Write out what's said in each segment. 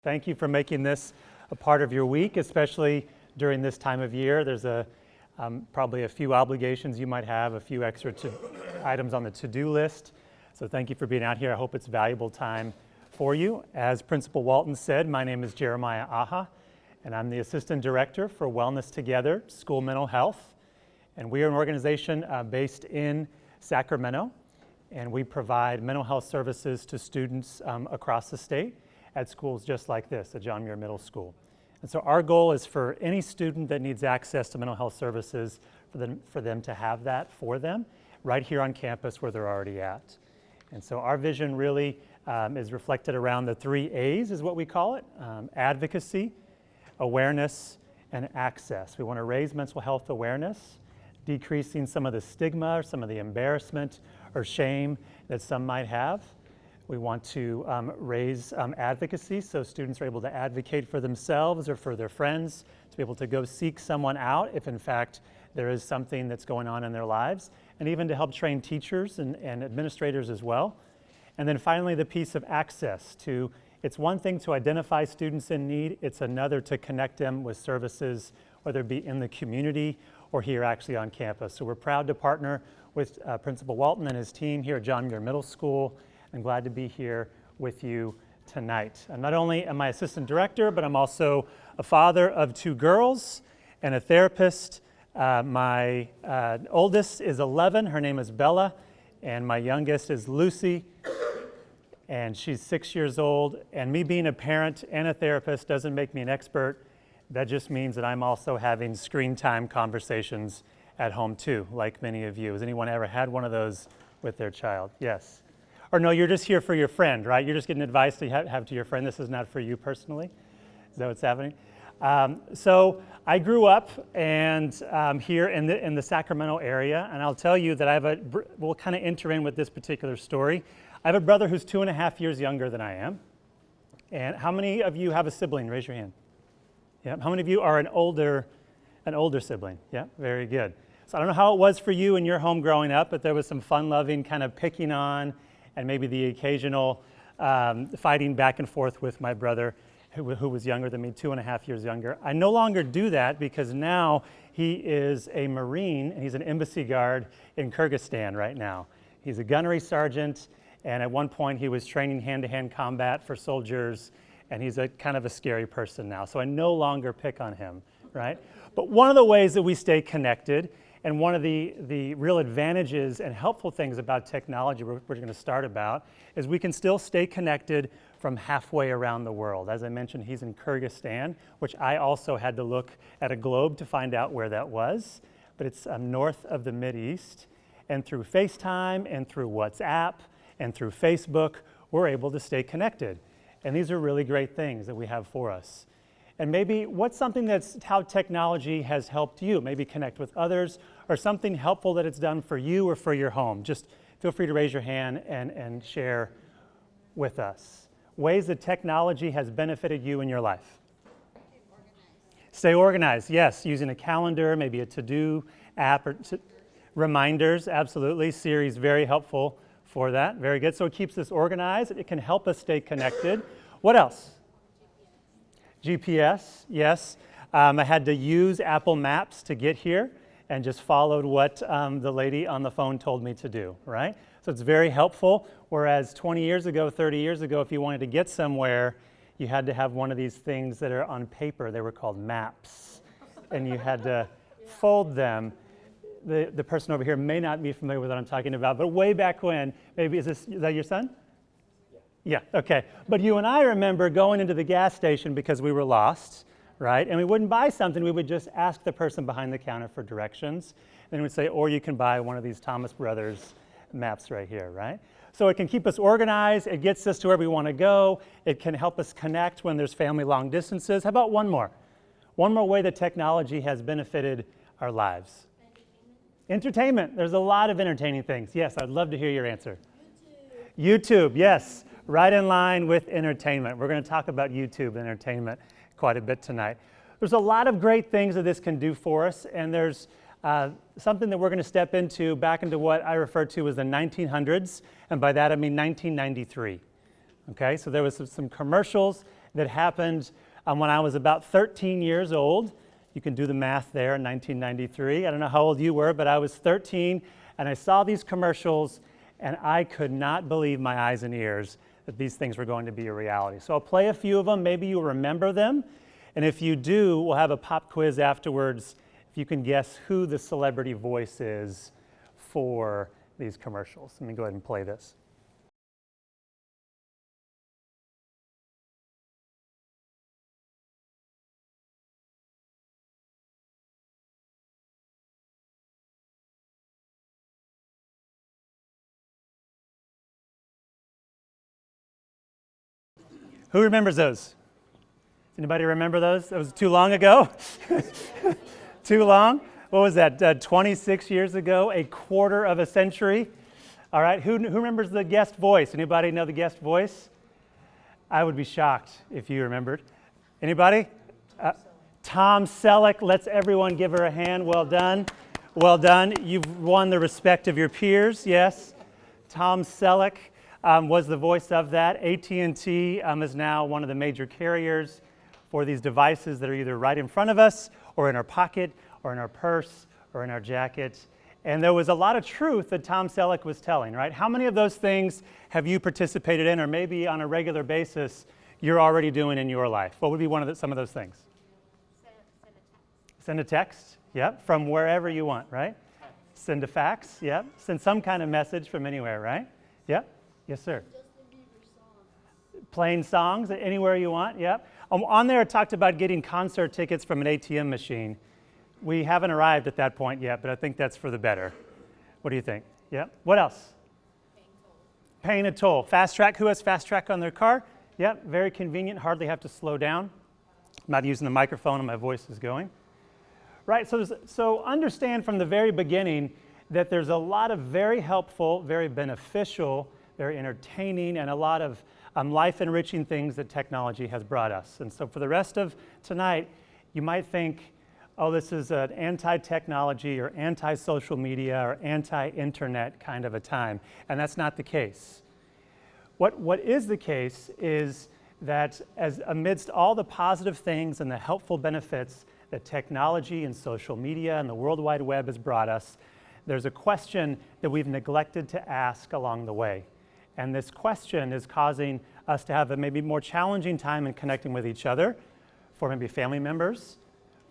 Thank you for making this a part of your week, especially during this time of year. There's probably a few obligations you might have, a few extra items on the to-do list. So thank you for being out here. I hope it's valuable time for you. As Principal Walton said, my name is Jeremiah Aha, and I'm the Assistant Director for Wellness Together, School Mental Health. And we are an organization based in Sacramento, and we provide mental health services to students across the state at schools just like this, at John Muir Middle School. And so our goal is for any student that needs access to mental health services, for them to have that for them right here on campus where they're already at. And so our vision really is reflected around the 3 A's is what we call it: advocacy, awareness, and access. We want to raise mental health awareness, decreasing some of the stigma or some of the embarrassment or shame that some might have. We want to raise advocacy so students are able to advocate for themselves or for their friends, to be able to go seek someone out if in fact there is something that's going on in their lives, and even to help train teachers and administrators as well. And then finally, the piece of access to, it's one thing to identify students in need, it's another to connect them with services, whether it be in the community or here actually on campus. So we're proud to partner with Principal Walton and his team here at John Muir Middle School. I'm glad to be here with you tonight. And not only am I assistant director, but I'm also a father of 2 girls and a therapist. My oldest is 11, her name is Bella, and my youngest is Lucy, and she's 6 years old. And me being a parent and a therapist doesn't make me an expert. That just means that I'm also having screen time conversations at home too, like many of you. Has anyone ever had one of those with their child? Yes. Or no, you're just here for your friend, right? You're just getting advice to have to your friend. This is not for you personally. Is that what's happening? So I grew up and here in the Sacramento area, and I'll tell you that we'll kind of enter in with this particular story. I have a brother who's 2.5 years younger than I am. And how many of you have a sibling? Raise your hand. Yeah. How many of you are an older sibling? Yeah, very good. So I don't know how it was for you in your home growing up, but there was some fun-loving kind of picking on and maybe the occasional fighting back and forth with my brother who was younger than me, 2.5 years younger. I no longer do that because now he is a Marine and he's an embassy guard in Kyrgyzstan right now. He's a gunnery sergeant, and at one point he was training hand-to-hand combat for soldiers, and he's a kind of a scary person now. So I no longer pick on him, right? But one of the ways that we stay connected, and one of the real advantages and helpful things about technology we're going to start about is we can still stay connected from halfway around the world. As I mentioned, he's in Kyrgyzstan, which I also had to look at a globe to find out where that was, but it's north of the Mideast. And through FaceTime and through WhatsApp and through Facebook, we're able to stay connected. And these are really great things that we have for us. And maybe what's something that's how technology has helped you, maybe connect with others, or something helpful that it's done for you or for your home. Just feel free to raise your hand and share with us. Ways that technology has benefited you in your life. Stay organized, yes, using a calendar, maybe a to-do app, or reminders, absolutely. Siri's very helpful for that, very good. So it keeps us organized, it can help us stay connected. What else? GPS, yes. I had to use Apple Maps to get here and just followed what the lady on the phone told me to do, right? So it's very helpful, whereas 20 years ago, 30 years ago, if you wanted to get somewhere, you had to have one of these things that are on paper. They were called maps, and you had to fold them. The person over here may not be familiar with what I'm talking about, but way back when, maybe, is that your son? Yeah, okay. But you and I remember going into the gas station because we were lost, right? And we wouldn't buy something, we would just ask the person behind the counter for directions. And we'd say, or you can buy one of these Thomas Brothers maps right here, right? So it can keep us organized, it gets us to where we want to go, it can help us connect when there's family long distances. How about one more? One more way that technology has benefited our lives. Entertainment. There's a lot of entertaining things. Yes, I'd love to hear your answer. YouTube, yes. Right in line with entertainment. We're going to talk about YouTube and entertainment quite a bit tonight. There's a lot of great things that this can do for us, and there's something that we're going to step back into what I refer to as the 1900s, and by that I mean 1993. Okay, so there was some commercials that happened when I was about 13 years old. You can do the math there in 1993. I don't know how old you were, but I was 13, and I saw these commercials, and I could not believe my eyes and ears that these things were going to be a reality. So I'll play a few of them. Maybe you'll remember them. And if you do, we'll have a pop quiz afterwards if you can guess who the celebrity voice is for these commercials. Let me go ahead and play this. Who remembers those? Anybody remember those? That was too long ago? Too long? What was that, 26 years ago? A quarter of a century? All right, who remembers the guest voice? Anybody know the guest voice? I would be shocked if you remembered. Anybody? Tom Selleck. Let's everyone give her a hand. Well done. Well done. You've won the respect of your peers, yes. Tom Selleck was the voice of that. AT&T is now one of the major carriers for these devices that are either right in front of us or in our pocket or in our purse or in our jacket. And there was a lot of truth that Tom Selleck was telling, right? How many of those things have you participated in, or maybe on a regular basis you're already doing in your life? What would be some of those things? Send a text, yep, from wherever you want, right? Send a fax, yep. Send some kind of message from anywhere, right? Yep. Yes, sir. Playing songs anywhere you want, yep. On there it talked about getting concert tickets from an ATM machine. We haven't arrived at that point yet, but I think that's for the better. What do you think? Yep. What else? Paying a toll. Fast Track. Who has Fast Track on their car? Yep. Very convenient. Hardly have to slow down. I'm not using the microphone and my voice is going. Right. So understand from the very beginning that there's a lot of very helpful, very beneficial, very entertaining, and a lot of life-enriching things that technology has brought us. And so for the rest of tonight, you might think, oh, this is an anti-technology or anti-social media or anti-internet kind of a time. And that's not the case. What is the case is that as amidst all the positive things and the helpful benefits that technology and social media and the World Wide Web has brought us, there's a question that we've neglected to ask along the way. And this question is causing us to have a maybe more challenging time in connecting with each other, for maybe family members,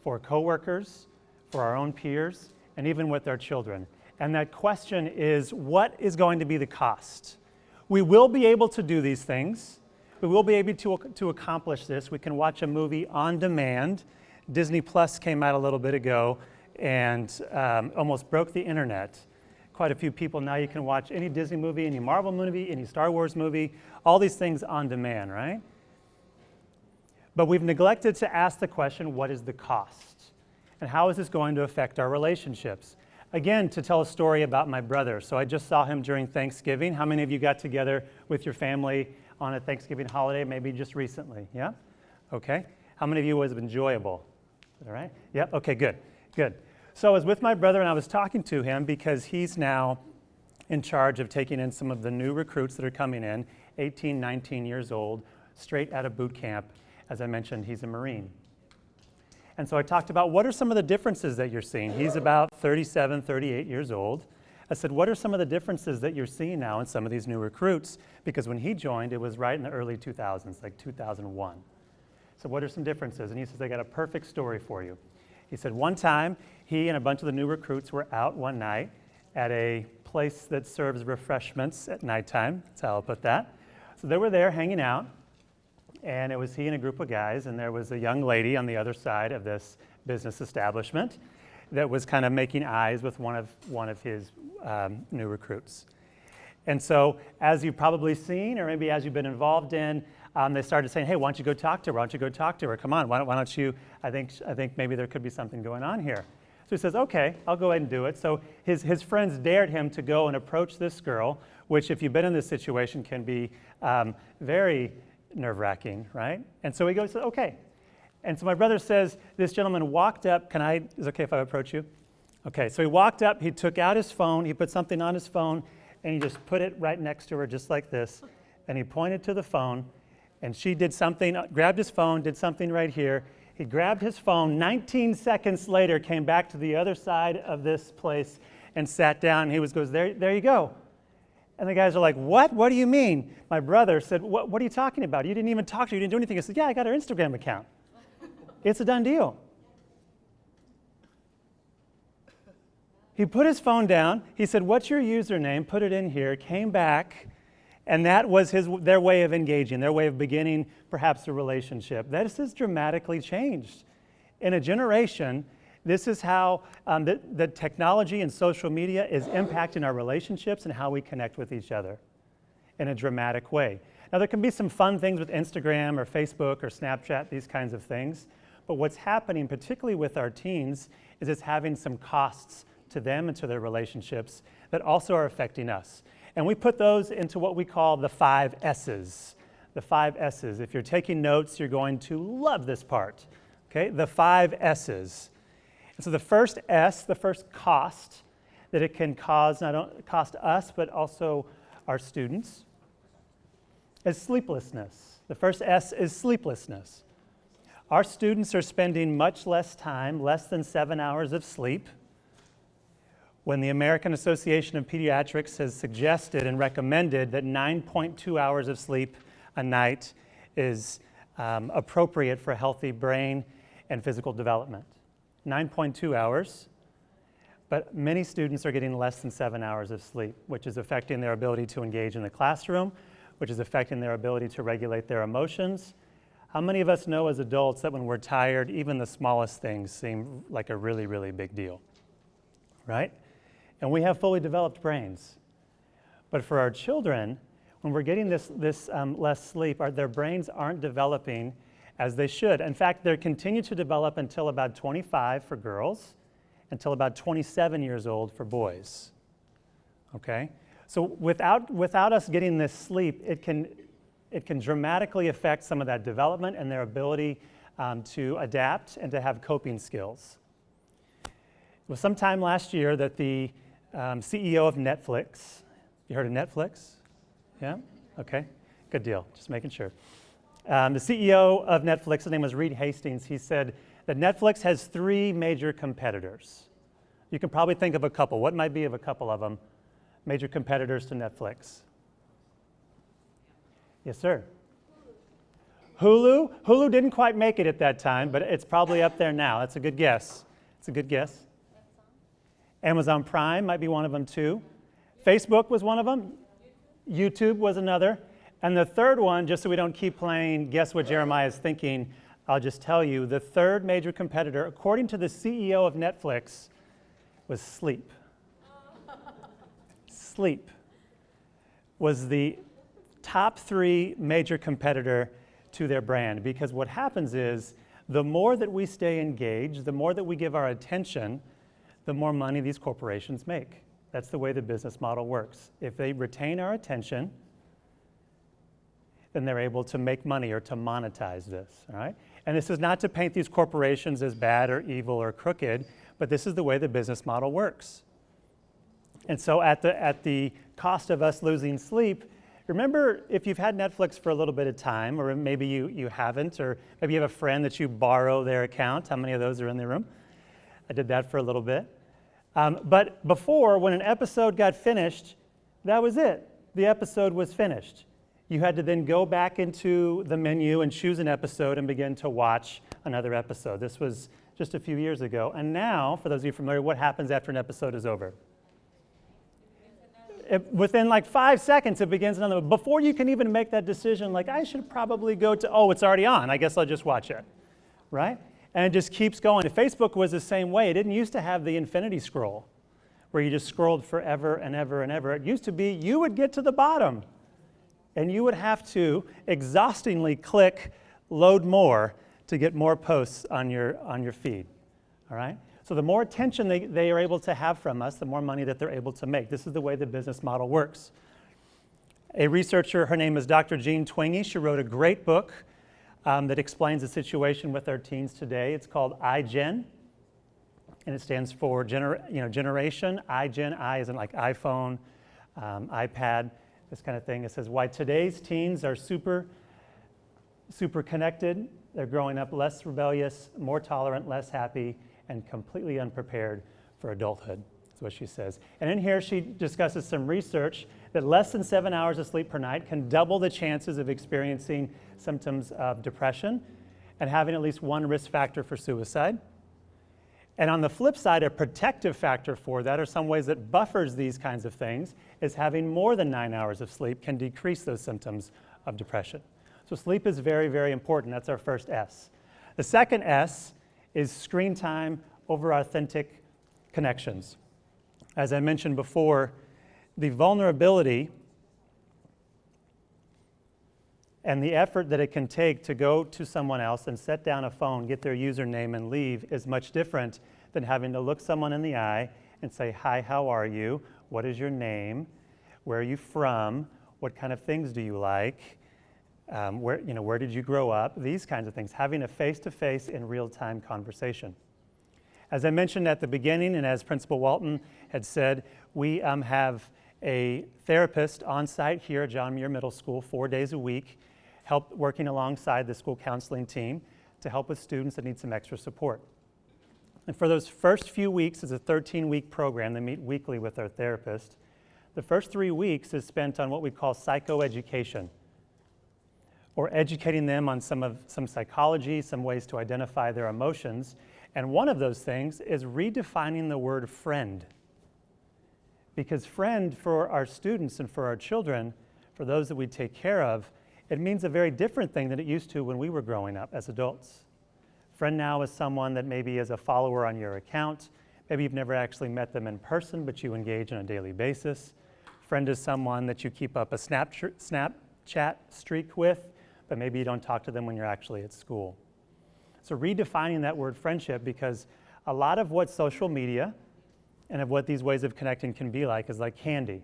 for coworkers, for our own peers, and even with our children. And that question is, what is going to be the cost? We will be able to do these things. We will be able to accomplish this. We can watch a movie on demand. Disney Plus came out a little bit ago and almost broke the internet. Quite a few people now, you can watch any Disney movie, any Marvel movie, any Star Wars movie, all these things on demand, right? But we've neglected to ask the question, what is the cost? And how is this going to affect our relationships? Again, to tell a story about my brother. So I just saw him during Thanksgiving. How many of you got together with your family on a Thanksgiving holiday, maybe just recently? Yeah? Okay. How many of you was enjoyable? All right? Yep. Okay, good. Good. So I was with my brother and I was talking to him because he's now in charge of taking in some of the new recruits that are coming in, 18, 19 years old, straight out of boot camp. As I mentioned, he's a Marine. And so I talked about what are some of the differences that you're seeing. He's about 37, 38 years old. I said, what are some of the differences that you're seeing now in some of these new recruits? Because when he joined, it was right in the early 2000s, like 2001. So what are some differences? And he says, I got a perfect story for you. He said one time, he and a bunch of the new recruits were out one night at a place that serves refreshments at nighttime. That's how I'll put that. So they were there hanging out, and it was he and a group of guys, and there was a young lady on the other side of this business establishment that was kind of making eyes with one of his new recruits. And so, as you've probably seen, or maybe as you've been involved in, they started saying, hey, why don't you go talk to her? Why don't you go talk to her? Come on, why don't you, I think maybe there could be something going on here. So he says, okay, I'll go ahead and do it. So his friends dared him to go and approach this girl, which if you've been in this situation can be very nerve-wracking, right? And so he goes, okay. And so my brother says, this gentleman walked up, is it okay if I approach you? Okay, so he walked up, he took out his phone, he put something on his phone, and he just put it right next to her just like this, and he pointed to the phone, And she did something, grabbed his phone, did something right here. He grabbed his phone, 19 seconds later, came back to the other side of this place and sat down. And he goes, there you go. And the guys are like, what? What do you mean? My brother said, what are you talking about? You didn't even talk to her. You didn't do anything. I said, yeah, I got her Instagram account. It's a done deal. He put his phone down. He said, what's your username? Put it in here. Came back. And that was their way of engaging, their way of beginning perhaps a relationship. This has dramatically changed. In a generation, this is how the technology and social media is impacting our relationships and how we connect with each other in a dramatic way. Now, there can be some fun things with Instagram or Facebook or Snapchat, these kinds of things. But what's happening, particularly with our teens, is it's having some costs to them and to their relationships that also are affecting us. And we put those into what we call the 5 S's. The 5 S's. If you're taking notes, you're going to love this part. Okay, the 5 S's. And so the first S, the first cost that it can cause, not only cost us, but also our students, is sleeplessness. The first S is sleeplessness. Our students are spending much less time, less than 7 hours of sleep. When the American Association of Pediatrics has suggested and recommended that 9.2 hours of sleep a night is appropriate for healthy brain and physical development. 9.2 hours, but many students are getting less than 7 hours of sleep, which is affecting their ability to engage in the classroom, which is affecting their ability to regulate their emotions. How many of us know as adults that when we're tired, even the smallest things seem like a really, really big deal, right? And we have fully developed brains. But for our children, when we're getting this less sleep, their brains aren't developing as they should. In fact, they continue to develop until about 25 for girls, until about 27 years old for boys. Okay? So without us getting this sleep, it can dramatically affect some of that development and their ability to adapt and to have coping skills. It was sometime last year that the CEO of Netflix, you heard of Netflix? Yeah? Okay, good deal, just making sure. The CEO of Netflix, his name was Reed Hastings, he said that Netflix has 3 major competitors. You can probably think of a couple. What might be of a couple of them? Major competitors to Netflix. Yes, sir. Hulu? Hulu didn't quite make it at that time, but it's probably up there now. That's a good guess. It's a good guess. Amazon Prime might be one of them too. Facebook was one of them. YouTube was another. And the third one, just so we don't keep playing guess what Jeremiah is thinking, I'll just tell you, the third major competitor, according to the CEO of Netflix, was sleep. Sleep was the top 3 major competitor to their brand, because what happens is the more that we stay engaged, the more that we give our attention, the more money these corporations make. That's the way the business model works. If they retain our attention, then they're able to make money or to monetize this, all right? And this is not to paint these corporations as bad or evil or crooked, but this is the way the business model works. And so at the cost of us losing sleep, remember, if you've had Netflix for a little bit of time, or maybe you haven't, or maybe you have a friend that you borrow their account. How many of those are in the room? I did that for a little bit. But before, when an episode got finished, that was it. The episode was finished. You had to then go back into the menu and choose an episode and begin to watch another episode. This was just a few years ago. And now, for those of you familiar, what happens after an episode is over? Within like 5 seconds, it begins another. Before you can even make that decision, like, I should probably go to, oh, it's already on. I guess I'll just watch it, right? And it just keeps going. If Facebook was the same way. It didn't used to have the infinity scroll where you just scrolled forever and ever and ever. It used to be you would get to the bottom and you would have to exhaustingly click load more to get more posts on your feed, all right? So the more attention they are able to have from us, the more money that they're able to make. This is the way the business model works. A researcher, her name is Dr. Jean Twenge. She wrote a great book that explains the situation with our teens today. It's called iGen, and it stands for generation. iGen, I as in like iPhone, iPad, this kind of thing. It says why today's teens are super super connected, they're growing up less rebellious, more tolerant, less happy, and completely unprepared for adulthood. That's what she says. And in here, she discusses some research that less than 7 hours of sleep per night can double the chances of experiencing symptoms of depression and having at least one risk factor for suicide. And on the flip side, a protective factor for that, or some ways that buffers these kinds of things, is having more than 9 hours of sleep can decrease those symptoms of depression. So sleep is very, very important. That's our first S. The second S is screen time over authentic connections. As I mentioned before, the vulnerability and the effort that it can take to go to someone else and set down a phone, get their username, and leave is much different than having to look someone in the eye and say, "Hi, how are you? What is your name? Where are you from? What kind of things do you like? Where did you grow up?" These kinds of things, having a face-to-face in real-time conversation. As I mentioned at the beginning, and as Principal Walton had said, we have a therapist on site here at John Muir Middle School 4 days a week, working alongside the school counseling team to help with students that need some extra support. And for those first few weeks, it's a 13-week program. They meet weekly with our therapist. The first 3 weeks is spent on what we call psychoeducation, or educating them on some psychology, some ways to identify their emotions. And one of those things is redefining the word friend. Because friend, for our students and for our children, for those that we take care of, it means a very different thing than it used to when we were growing up as adults. Friend now is someone that maybe is a follower on your account. Maybe you've never actually met them in person, but you engage on a daily basis. Friend is someone that you keep up a Snapchat streak with, but maybe you don't talk to them when you're actually at school. So redefining that word friendship, because a lot of what social media and of what these ways of connecting can be like is like candy.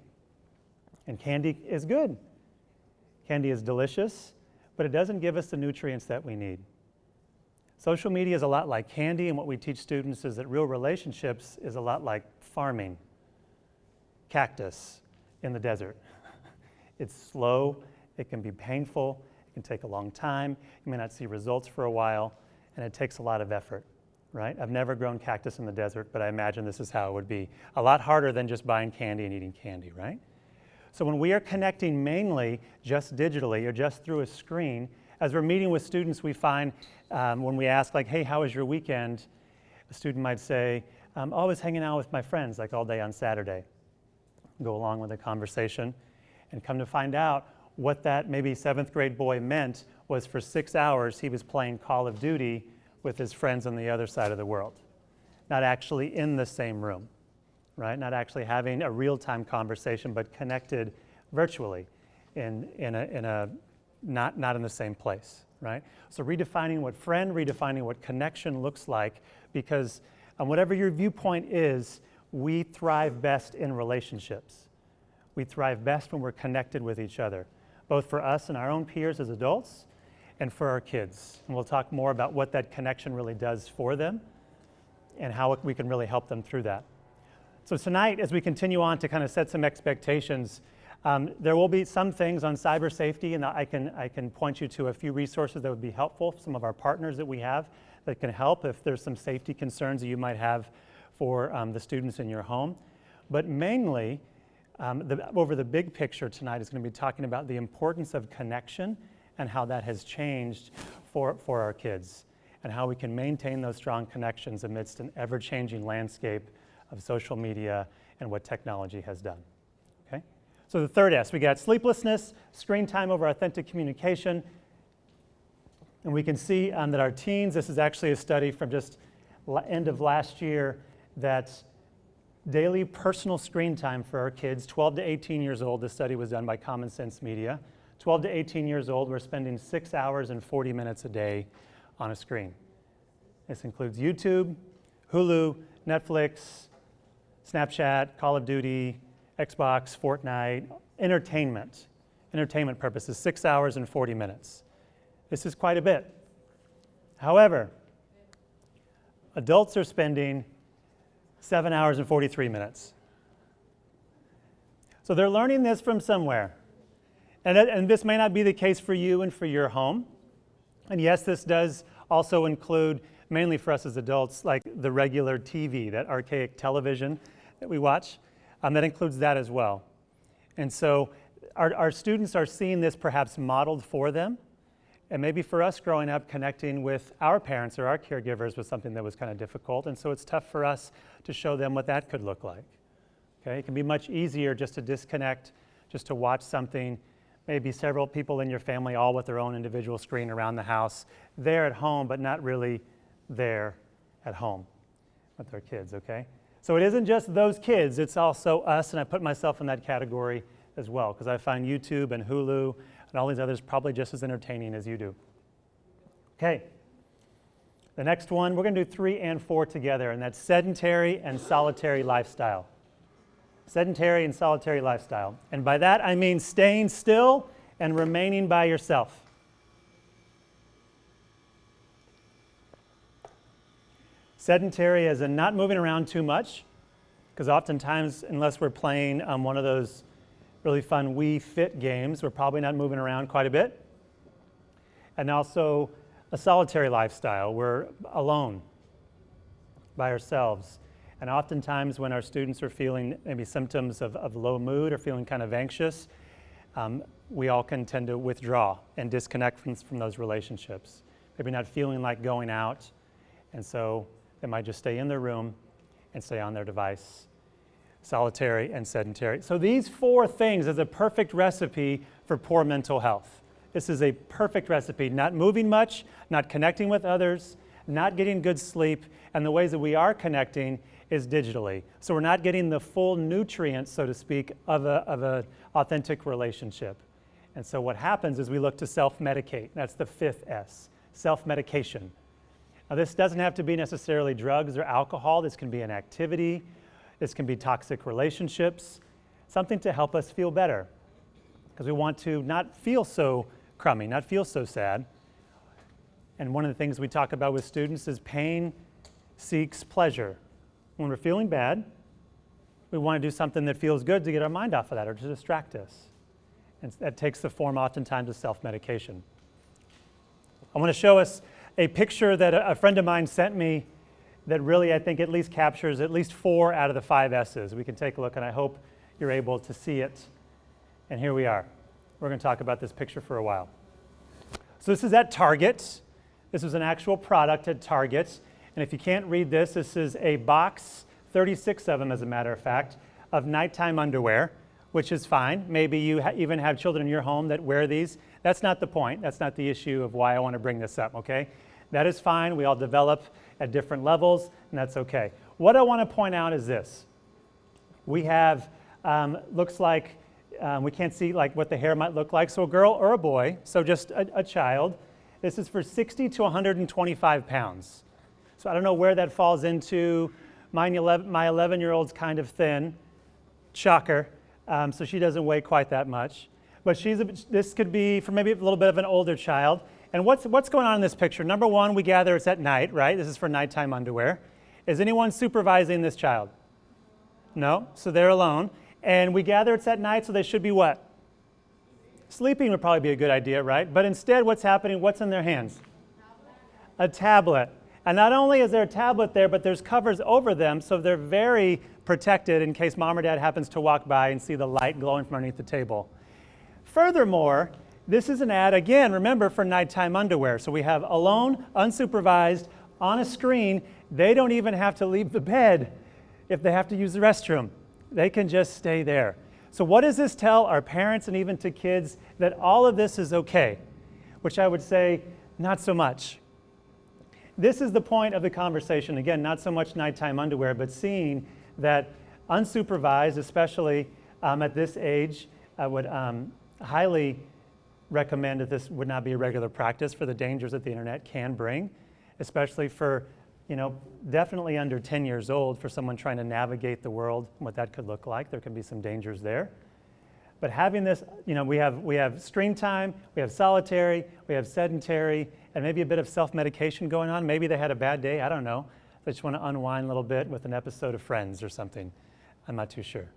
And candy is good. Candy is delicious, but it doesn't give us the nutrients that we need. Social media is a lot like candy, and what we teach students is that real relationships is a lot like farming. Cactus in the desert. It's slow, it can be painful, it can take a long time, you may not see results for a while, and it takes a lot of effort, right? I've never grown cactus in the desert, but I imagine this is how it would be. A lot harder than just buying candy and eating candy, right? So when we are connecting mainly just digitally or just through a screen, as we're meeting with students, we find when we ask, like, "Hey, how was your weekend?" A student might say, "I was hanging out with my friends like all day on Saturday." Go along with the conversation and come to find out what that maybe 7th grade boy meant was for 6 hours he was playing Call of Duty with his friends on the other side of the world. Not actually in the same room, right? Not actually having a real-time conversation, but connected virtually not in the same place, right? So redefining what friend, redefining what connection looks like, because whatever your viewpoint is, we thrive best in relationships. We thrive best when we're connected with each other, both for us and our own peers as adults and for our kids. And we'll talk more about what that connection really does for them and how we can really help them through that. So tonight, as we continue on to kind of set some expectations, there will be some things on cyber safety, and I can point you to a few resources that would be helpful, some of our partners that we have that can help if there's some safety concerns that you might have for the students in your home. But mainly, over the big picture tonight is going to be talking about the importance of connection and how that has changed for our kids, and how we can maintain those strong connections amidst an ever-changing landscape of social media and what technology has done. Okay? So the third S, we got sleeplessness, screen time over authentic communication, and we can see that our teens, this is actually a study from just end of last year, that daily personal screen time for our kids, 12 to 18 years old, this study was done by Common Sense Media, 12 to 18 years old, we're spending 6 hours and 40 minutes a day on a screen. This includes YouTube, Hulu, Netflix, Snapchat, Call of Duty, Xbox, Fortnite, entertainment purposes, 6 hours and 40 minutes. This is quite a bit. However, adults are spending 7 hours and 43 minutes. So they're learning this from somewhere. And this may not be the case for you and for your home, And yes, this does also include, mainly for us as adults, like the regular TV, that archaic television that we watch. That includes that as well. And so our students are seeing this perhaps modeled for them. And maybe for us growing up, connecting with our parents or our caregivers was something that was kind of difficult. And so it's tough for us to show them what that could look like. Okay? It can be much easier just to disconnect, just to watch something, maybe several people in your family all with their own individual screen around the house. They're at home, but not really there at home with their kids, okay? So it isn't just those kids, it's also us, and I put myself in that category as well, because I find YouTube and Hulu and all these others probably just as entertaining as you do. Okay, the next one, we're going to do 3 and 4 together, and that's sedentary and solitary lifestyle. Sedentary and solitary lifestyle. And by that, I mean staying still and remaining by yourself. Sedentary as in not moving around too much, because oftentimes, unless we're playing one of those really fun Wii Fit games, we're probably not moving around quite a bit. And also a solitary lifestyle. We're alone by ourselves. And oftentimes when our students are feeling maybe symptoms of low mood or feeling kind of anxious, we all can tend to withdraw and disconnect from those relationships. Maybe not feeling like going out, and so they might just stay in their room and stay on their device. Solitary and sedentary. So these 4 things is a perfect recipe for poor mental health. This is a perfect recipe. Not moving much, not connecting with others, not getting good sleep, and the ways that we are connecting is digitally. So we're not getting the full nutrients, so to speak, of an authentic relationship. And so what happens is we look to self-medicate. That's the 5th S, self-medication. Now this doesn't have to be necessarily drugs or alcohol. This can be an activity. This can be toxic relationships, something to help us feel better. Because we want to not feel so crummy, not feel so sad. And one of the things we talk about with students is pain seeks pleasure. When we're feeling bad, we want to do something that feels good to get our mind off of that or to distract us. And that takes the form oftentimes of self-medication. I want to show us a picture that a friend of mine sent me that really, I think, at least captures at least 4 out of the 5 S's. We can take a look, and I hope you're able to see it. And here we are. We're going to talk about this picture for a while. So this is at Target. This was an actual product at Target. And if you can't read this, this is a box, 36 of them as a matter of fact, of nighttime underwear, which is fine. Maybe you even have children in your home that wear these. That's not the point. That's not the issue of why I want to bring this up, okay? That is fine. We all develop at different levels, and that's okay. What I want to point out is this. We have, looks like, we can't see like what the hair might look like. So a girl or a boy, so just a child. This is for 60 to 125 pounds. So I don't know where that falls into. My 11-year-old's kind of thin. Shocker. So she doesn't weigh quite that much. But this could be for maybe a little bit of an older child. And what's going on in this picture? Number one, we gather it's at night, right? This is for nighttime underwear. Is anyone supervising this child? No, so they're alone. And we gather it's at night, so they should be what? Sleeping would probably be a good idea, right? But instead, what's happening? What's in their hands? A tablet. And not only is there a tablet there, but there's covers over them, so they're very protected in case mom or dad happens to walk by and see the light glowing from underneath the table. Furthermore, this is an ad, again, remember, for nighttime underwear. So we have alone, unsupervised, on a screen. They don't even have to leave the bed if they have to use the restroom. They can just stay there. So what does this tell our parents and even to kids? That all of this is okay, which I would say, not so much. This is the point of the conversation. Again, not so much nighttime underwear, but seeing that unsupervised, especially at this age, I would highly recommend that this would not be a regular practice for the dangers that the internet can bring, especially for, definitely under 10 years old, for someone trying to navigate the world, what that could look like. There can be some dangers there. But having this, we have screen time, we have solitary, we have sedentary, and maybe a bit of self-medication going on. Maybe they had a bad day, I don't know. They just want to unwind a little bit with an episode of Friends or something. I'm not too sure.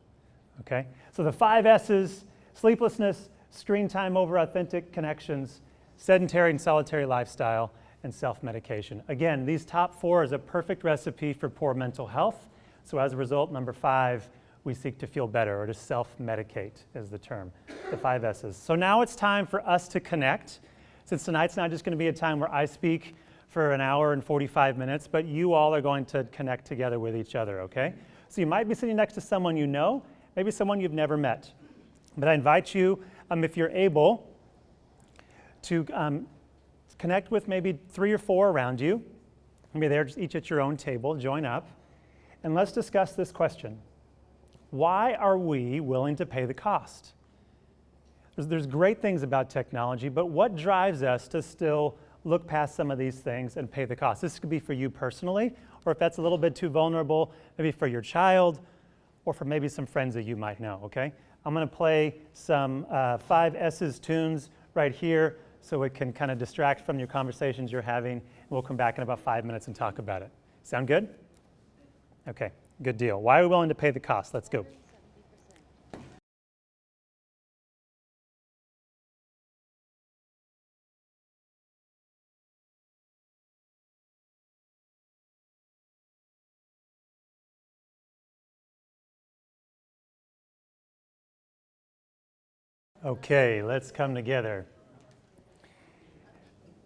Okay? So the 5 S's, sleeplessness, screen time over authentic connections, sedentary and solitary lifestyle, and self-medication. Again, these top 4 is a perfect recipe for poor mental health. So as a result, number 5, we seek to feel better, or to self-medicate is the term, the 5 S's. So now it's time for us to connect. Since tonight's not just going to be a time where I speak for an hour and 45 minutes, but you all are going to connect together with each other, okay? So you might be sitting next to someone you know, maybe someone you've never met. But I invite you, if you're able, to connect with maybe 3 or 4 around you. Maybe they're just each at your own table, join up, and let's discuss this question. Why are we willing to pay the cost? There's great things about technology, but what drives us to still look past some of these things and pay the cost? This could be for you personally, or if that's a little bit too vulnerable, maybe for your child, or for maybe some friends that you might know, okay? I'm going to play some 5 S's tunes right here so it can kind of distract from your conversations you're having. And we'll come back in about 5 minutes and talk about it. Sound good? Okay, good deal. Why are we willing to pay the cost? Let's go. Okay, let's come together.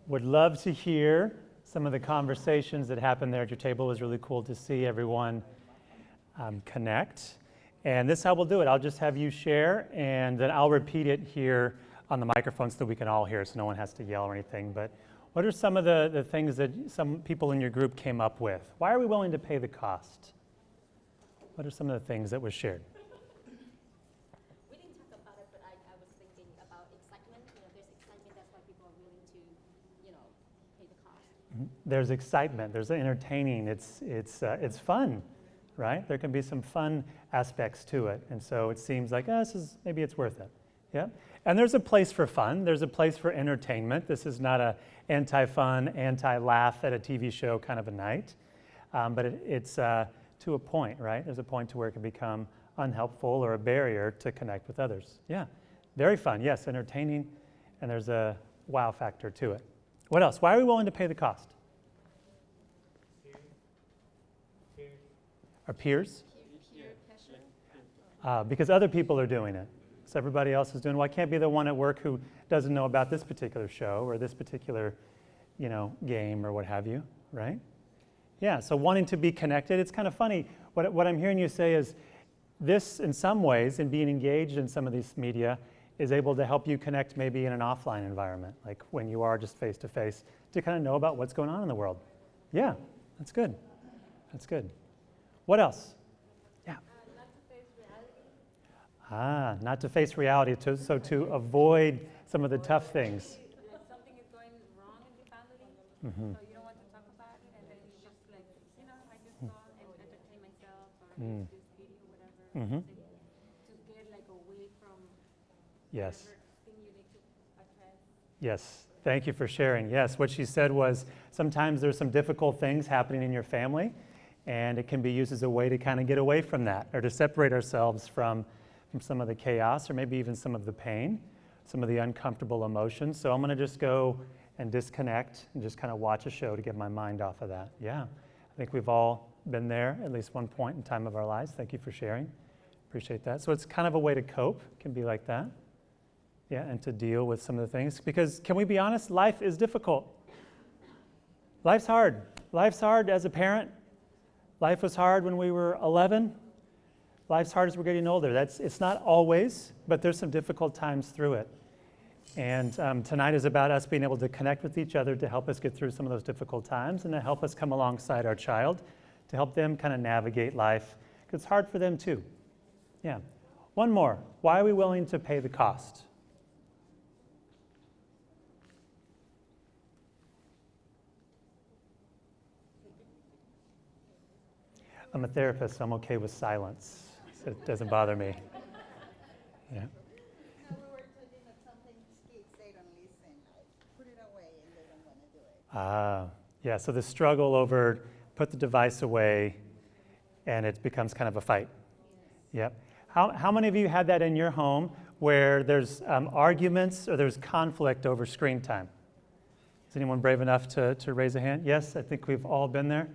Would love to hear some of the conversations that happened there at your table. It was really cool to see everyone connect. And this is how we'll do it. I'll just have you share, and then I'll repeat it here on the microphone so that we can all hear, so no one has to yell or anything. But what are some of the things that some people in your group came up with? Why are we willing to pay the cost? What are some of the things that was shared? There's excitement, there's entertaining, it's fun, right? There can be some fun aspects to it, and so it seems like, maybe it's worth it, yeah? And there's a place for fun, there's a place for entertainment. This is not a anti-fun, anti-laugh at a TV show kind of a night, but it's to a point, right? There's a point to where it can become unhelpful or a barrier to connect with others. Yeah, very fun, yes, entertaining, and there's a wow factor to it. What else? Why are we willing to pay the cost? Our peers? Peer pressure. Because other people are doing it. So everybody else is doing it. Well, I can't be the one at work who doesn't know about this particular show or this particular, game or what have you, right? Yeah, so wanting to be connected. It's kind of funny. What I'm hearing you say is this, in some ways, in being engaged in some of these media, is able to help you connect maybe in an offline environment, like when you are just face-to-face, to kind of know about what's going on in the world. Yeah, that's good. That's good. What else? Yeah. Not to face reality. Not to face reality, so to avoid some of the tough things. Like something is going wrong in the family, so you don't want to talk about it, and then you just like, I just go and entertain myself or this video, whatever, to get like away from Yes. whatever thing you need to address. Yes, thank you for sharing. Yes, what she said was sometimes there's some difficult things happening in your family, and it can be used as a way to kind of get away from that, or to separate ourselves from some of the chaos, or maybe even some of the pain, some of the uncomfortable emotions. So I'm going to just go and disconnect and just kind of watch a show to get my mind off of that. Yeah, I think we've all been there at least one point in time of our lives. Thank you for sharing. Appreciate that. So it's kind of a way to cope. It can be like that. Yeah, and to deal with some of the things. Because can we be honest? Life is difficult. Life's hard. Life's hard as a parent. Life was hard when we were 11. Life's hard as we're getting older. It's not always, but there's some difficult times through it. And tonight is about us being able to connect with each other to help us get through some of those difficult times and to help us come alongside our child, to help them kind of navigate life. Because it's hard for them too. Yeah. One more. Why are we willing to pay the cost? I'm a therapist, so I'm okay with silence. So it doesn't bother me. Yeah. No, we were talking about something kids, they don't listen. I put it away and they don't want to do it. Yeah, so the struggle over put the device away and it becomes kind of a fight. Yes. Yep. How many of you had that in your home where there's arguments or there's conflict over screen time? Is anyone brave enough to raise a hand? Yes, I think we've all been there.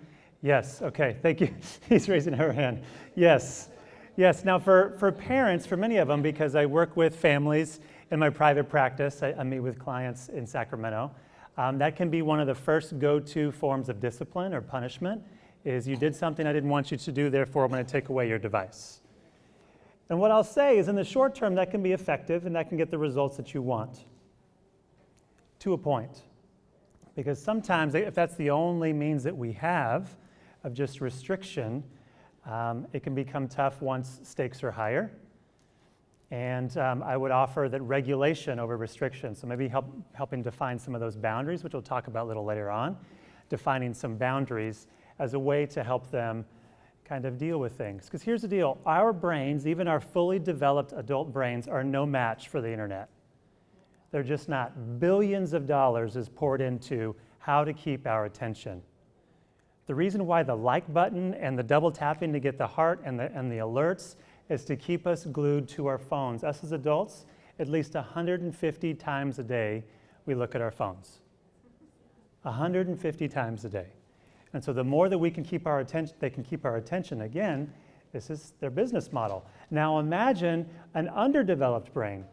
Yes, okay, thank you. He's raising her hand. Yes, yes. Now for parents, for many of them, because I work with families in my private practice, I meet with clients in Sacramento, that can be one of the first go-to forms of discipline or punishment, is you did something I didn't want you to do, therefore I'm going to take away your device. And what I'll say is in the short term, that can be effective and that can get the results that you want, to a point. Because sometimes, if that's the only means that we have of just restriction, it can become tough once stakes are higher. And I would offer that regulation over restriction, so maybe helping define some of those boundaries, which we'll talk about a little later on, defining some boundaries as a way to help them kind of deal with things. Because here's the deal, our brains, even our fully developed adult brains, are no match for the internet. They're just not. Billions of dollars is poured into how to keep our attention. The reason why the like button and the double tapping to get the heart and the alerts is to keep us glued to our phones. Us as adults, at least 150 times a day, we look at our phones. 150 times a day. And so the more that we can keep our attention, they can keep our attention, again, this is their business model. Now imagine an underdeveloped brain.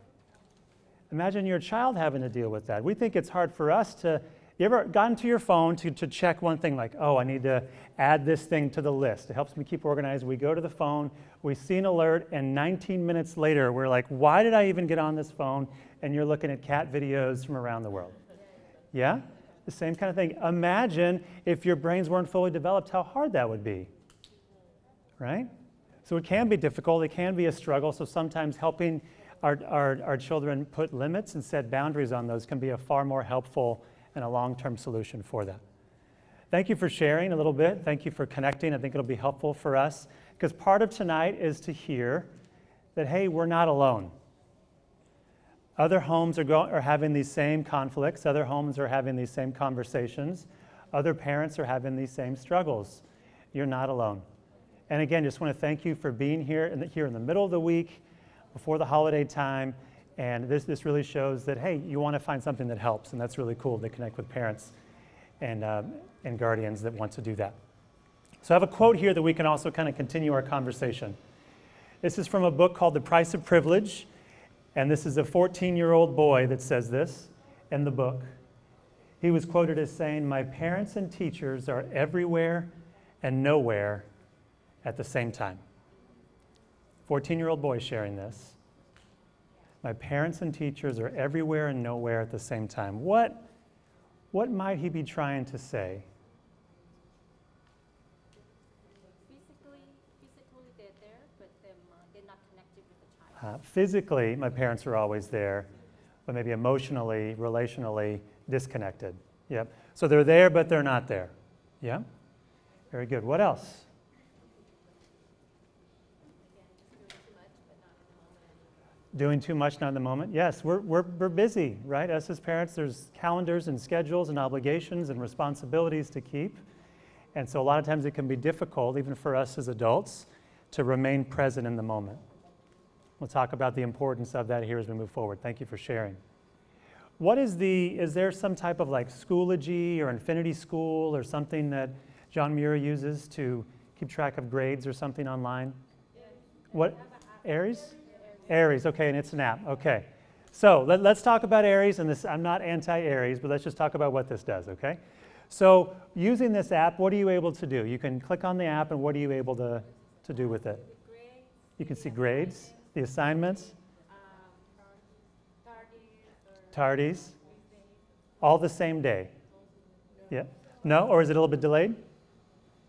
Imagine your child having to deal with that. We think it's hard for us to, you ever gotten to your phone to check one thing like, oh, I need to add this thing to the list. It helps me keep organized. We go to the phone, we see an alert, and 19 minutes later, we're like, why did I even get on this phone? And you're looking at cat videos from around the world. Yeah? The same kind of thing. Imagine if your brains weren't fully developed, how hard that would be. Right? So it can be difficult. It can be a struggle. So sometimes helping our children put limits and set boundaries on those can be a far more helpful and a long-term solution for that. Thank you for sharing a little bit. Thank you for connecting. I think it'll be helpful for us because part of tonight is to hear that, hey, we're not alone. Other homes are having these same conflicts. Other homes are having these same conversations. Other parents are having these same struggles. You're not alone. And again, just want to thank you for being here in the middle of the week, before the holiday time, and this really shows that, hey, you want to find something that helps, and that's really cool to connect with parents and guardians that want to do that. So I have a quote here that we can also kind of continue our conversation. This is from a book called The Price of Privilege, and this is a 14-year-old boy that says this in the book. He was quoted as saying, "My parents and teachers are everywhere and nowhere at the same time." 14-year-old boy sharing this. My parents and teachers are everywhere and nowhere at the same time. What might he be trying to say? Physically they're there, but they're not connected with the child. Physically, my parents are always there, but maybe emotionally, relationally disconnected. Yep. So they're there, but they're not there. Yeah? Very good. What else? Doing too much, not in the moment. Yes, we're busy, right? Us as parents, there's calendars and schedules and obligations and responsibilities to keep. And so a lot of times it can be difficult, even for us as adults, to remain present in the moment. We'll talk about the importance of that here as we move forward. Thank you for sharing. Is there some type of like Schoology or Infinity School or something that John Muir uses to keep track of grades or something online? What? Aries? Aries, okay, and it's an app, okay. So let's talk about Aries, and this, I'm not anti-Aries, but let's just talk about what this does, okay? So using this app, what are you able to do? You can click on the app, and what are you able to do with it? You can see grades, the assignments, tardies, all the same day. Yeah? No, or is it a little bit delayed?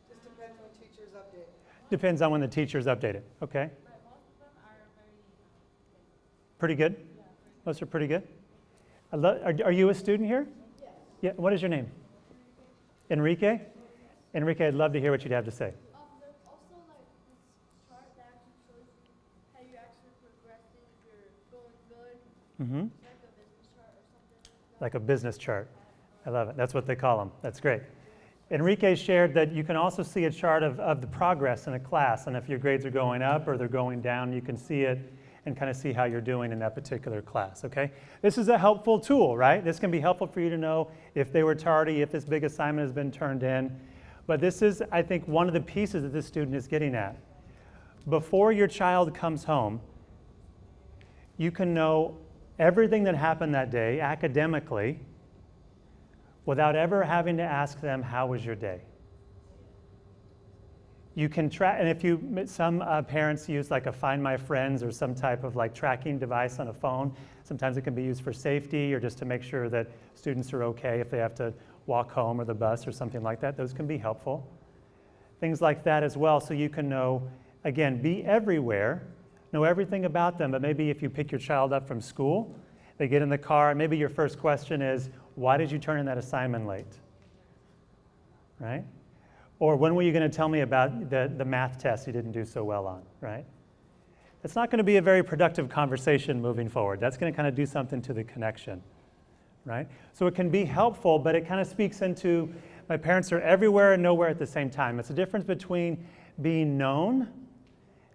Just depends when teachers update. Depends on when the teachers update it, okay? Pretty good? Most are pretty good? Are you a student here? Yes. Yeah. What is your name? Enrique? Enrique, I'd love to hear what you'd have to say. There's also like this chart that actually shows you how you actually progressing, if you're going good. Mm-hmm. It's like a business chart or something. Like a business chart. I love it. That's what they call them. That's great. Enrique shared that you can also see a chart of the progress in a class, and if your grades are going up or they're going down, you can see it. and kind of see how you're doing in that particular class, okay? This is a helpful tool, right? This can be helpful for you to know if they were tardy, if this big assignment has been turned in. But this is, I think, one of the pieces that this student is getting at. Before your child comes home, you can know everything that happened that day academically without ever having to ask them, how was your day? You can track, and if you, some parents use like a Find My Friends or some type of like tracking device on a phone. Sometimes it can be used for safety or just to make sure that students are okay if they have to walk home or the bus or something like that. Those can be helpful. Things like that as well, so you can know, again, be everywhere, know everything about them, but maybe if you pick your child up from school, they get in the car, and maybe your first question is, why did you turn in that assignment late? Right? Or when were you going to tell me about the math test you didn't do so well on, right? It's not going to be a very productive conversation moving forward. That's going to kind of do something to the connection, right? So it can be helpful, but it kind of speaks into my parents are everywhere and nowhere at the same time. It's a difference between being known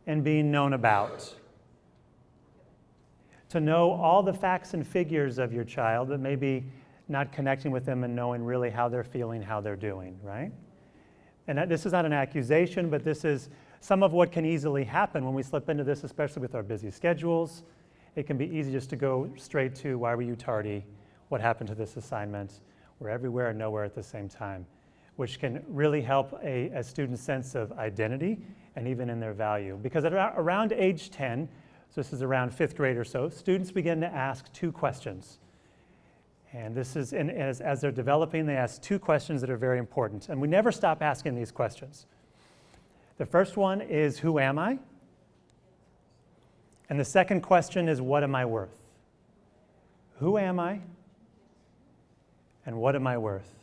and being known about. To know all the facts and figures of your child, but maybe not connecting with them and knowing really how they're feeling, how they're doing, right? And this is not an accusation, but this is some of what can easily happen when we slip into this, especially with our busy schedules. It can be easy just to go straight to, why were you tardy? What happened to this assignment? We're everywhere and nowhere at the same time, which can really help a student's sense of identity and even in their value. Because at around age 10, so this is around 5th grade or so, students begin to ask 2 questions. And this is, and as they're developing, they ask 2 questions that are very important. And we never stop asking these questions. The first one is, who am I? And the second question is, what am I worth? Who am I? And what am I worth?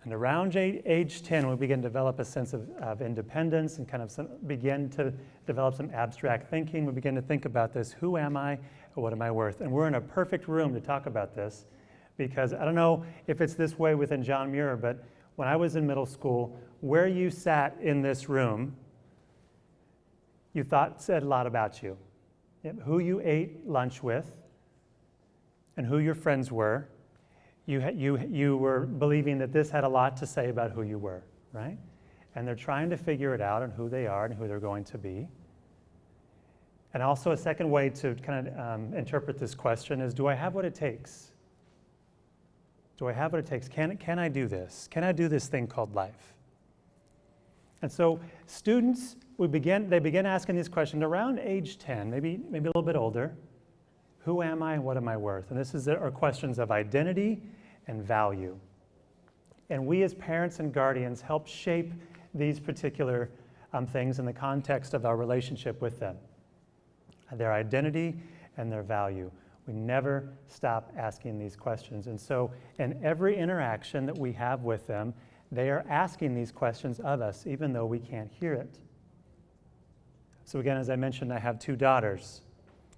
And around age 10, we begin to develop a sense of independence and kind of begin to develop some abstract thinking. We begin to think about this, who am I? What am I worth? And we're in a perfect room to talk about this, because I don't know if it's this way within John Muir, but when I was in middle school, where you sat in this room, you thought said a lot about you. Who you ate lunch with and who your friends were, you were believing that this had a lot to say about who you were, right? And they're trying to figure it out on who they are and who they're going to be. And also a second way to kind of interpret this question is, do I have what it takes? Do I have what it takes? Can I do this? Can I do this thing called life? And so students, they begin asking these questions around age 10, maybe a little bit older. Who am I? What am I worth? And this are questions of identity and value. And we as parents and guardians help shape these particular things in the context of our relationship with them. Their identity and their value. We never stop asking these questions. And so in every interaction that we have with them, they are asking these questions of us, even though we can't hear it. So again, as I mentioned, I have 2 daughters.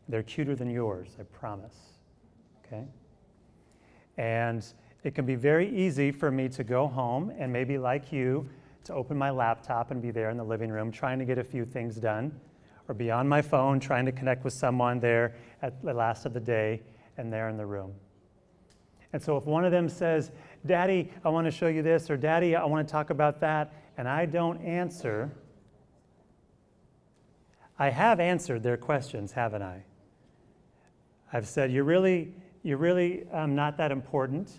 They're cuter than yours, I promise, okay? And it can be very easy for me to go home and maybe like you, to open my laptop and be there in the living room trying to get a few things done, or be on my phone trying to connect with someone there at the last of the day and they're in the room. And so if one of them says, Daddy, I want to show you this, or Daddy, I want to talk about that, and I don't answer, I have answered their questions, haven't I? I've said, you're really not that important,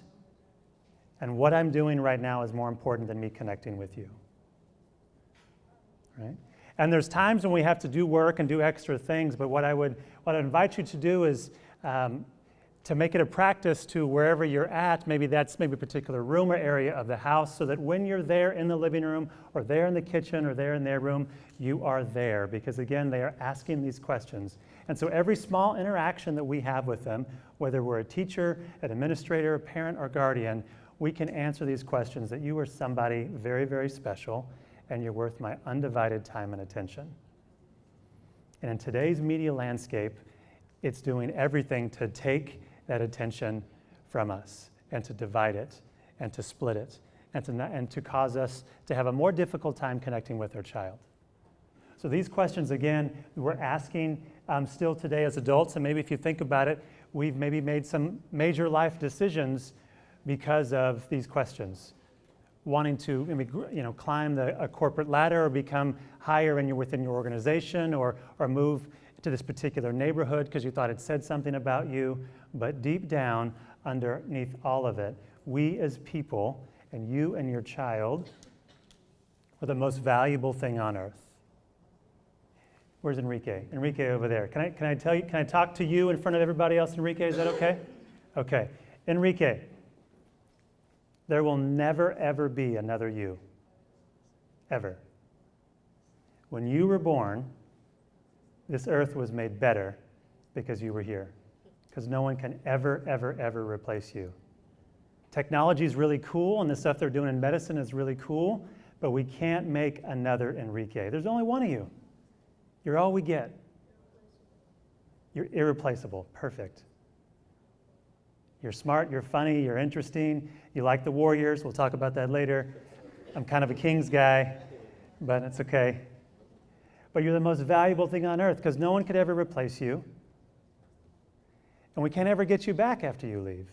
and what I'm doing right now is more important than me connecting with you, right? And there's times when we have to do work and do extra things, but what I invite you to do is to make it a practice to wherever you're at, maybe that's maybe a particular room or area of the house, so that when you're there in the living room or there in the kitchen or there in their room, you are there, because again, they are asking these questions. And so every small interaction that we have with them, whether we're a teacher, an administrator, a parent, or guardian, we can answer these questions that you are somebody very, very special, and you're worth my undivided time and attention. And in today's media landscape, it's doing everything to take that attention from us and to divide it and to split it and to cause us to have a more difficult time connecting with our child. So these questions, again, we're asking still today as adults, and maybe if you think about it, we've maybe made some major life decisions because of these questions. Wanting to climb a corporate ladder or become higher within your organization or move to this particular neighborhood because you thought it said something about you. But deep down, underneath all of it, we as people, and you and your child, are the most valuable thing on earth. Where's Enrique? Enrique over there. Can I talk to you in front of everybody else, Enrique? Is that okay? Okay. Enrique, there will never, ever be another you. Ever. When you were born, this earth was made better because you were here. Because no one can ever, ever, ever replace you. Technology is really cool, and the stuff they're doing in medicine is really cool, but we can't make another Enrique. There's only one of you. You're all we get. You're irreplaceable. Perfect. You're smart, you're funny, you're interesting, you like the Warriors. We'll talk about that later. I'm kind of a Kings guy, but it's okay. But you're the most valuable thing on earth because no one could ever replace you. And we can't ever get you back after you leave.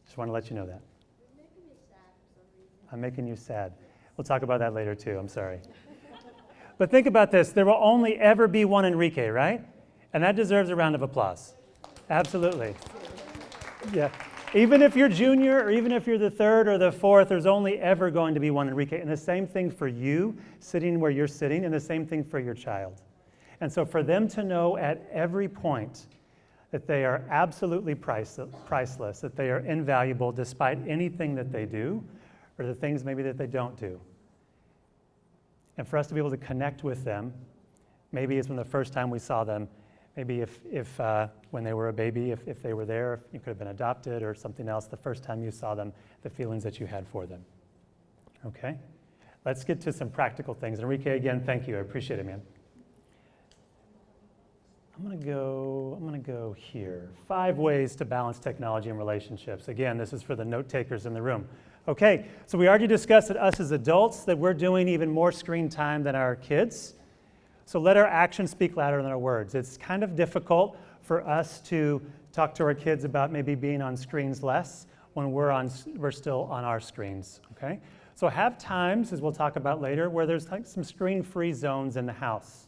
Just want to let you know that. You're making me sad for some reason. I'm making you sad. We'll talk about that later too, I'm sorry. But think about this, there will only ever be one Enrique, right? And that deserves a round of applause. Absolutely. Yeah. Even if you're junior or even if you're the third or the fourth, there's only ever going to be one Enrique. And the same thing for you, sitting where you're sitting, and the same thing for your child. And so for them to know at every point that they are absolutely priceless, that they are invaluable despite anything that they do or the things maybe that they don't do. And for us to be able to connect with them, maybe it's from the first time we saw them, maybe if when they were a baby, if they were there, if you could have been adopted or something else, the first time you saw them, the feelings that you had for them. Okay? Let's get to some practical things. Enrique, again, thank you. I appreciate it, man. I'm gonna go here. 5 ways to balance technology and relationships. Again, this is for the note takers in the room. Okay, so we already discussed that us as adults, that we're doing even more screen time than our kids. So let our actions speak louder than our words. It's kind of difficult for us to talk to our kids about maybe being on screens less when we're still on our screens, okay? So have times, as we'll talk about later, where there's like some screen-free zones in the house,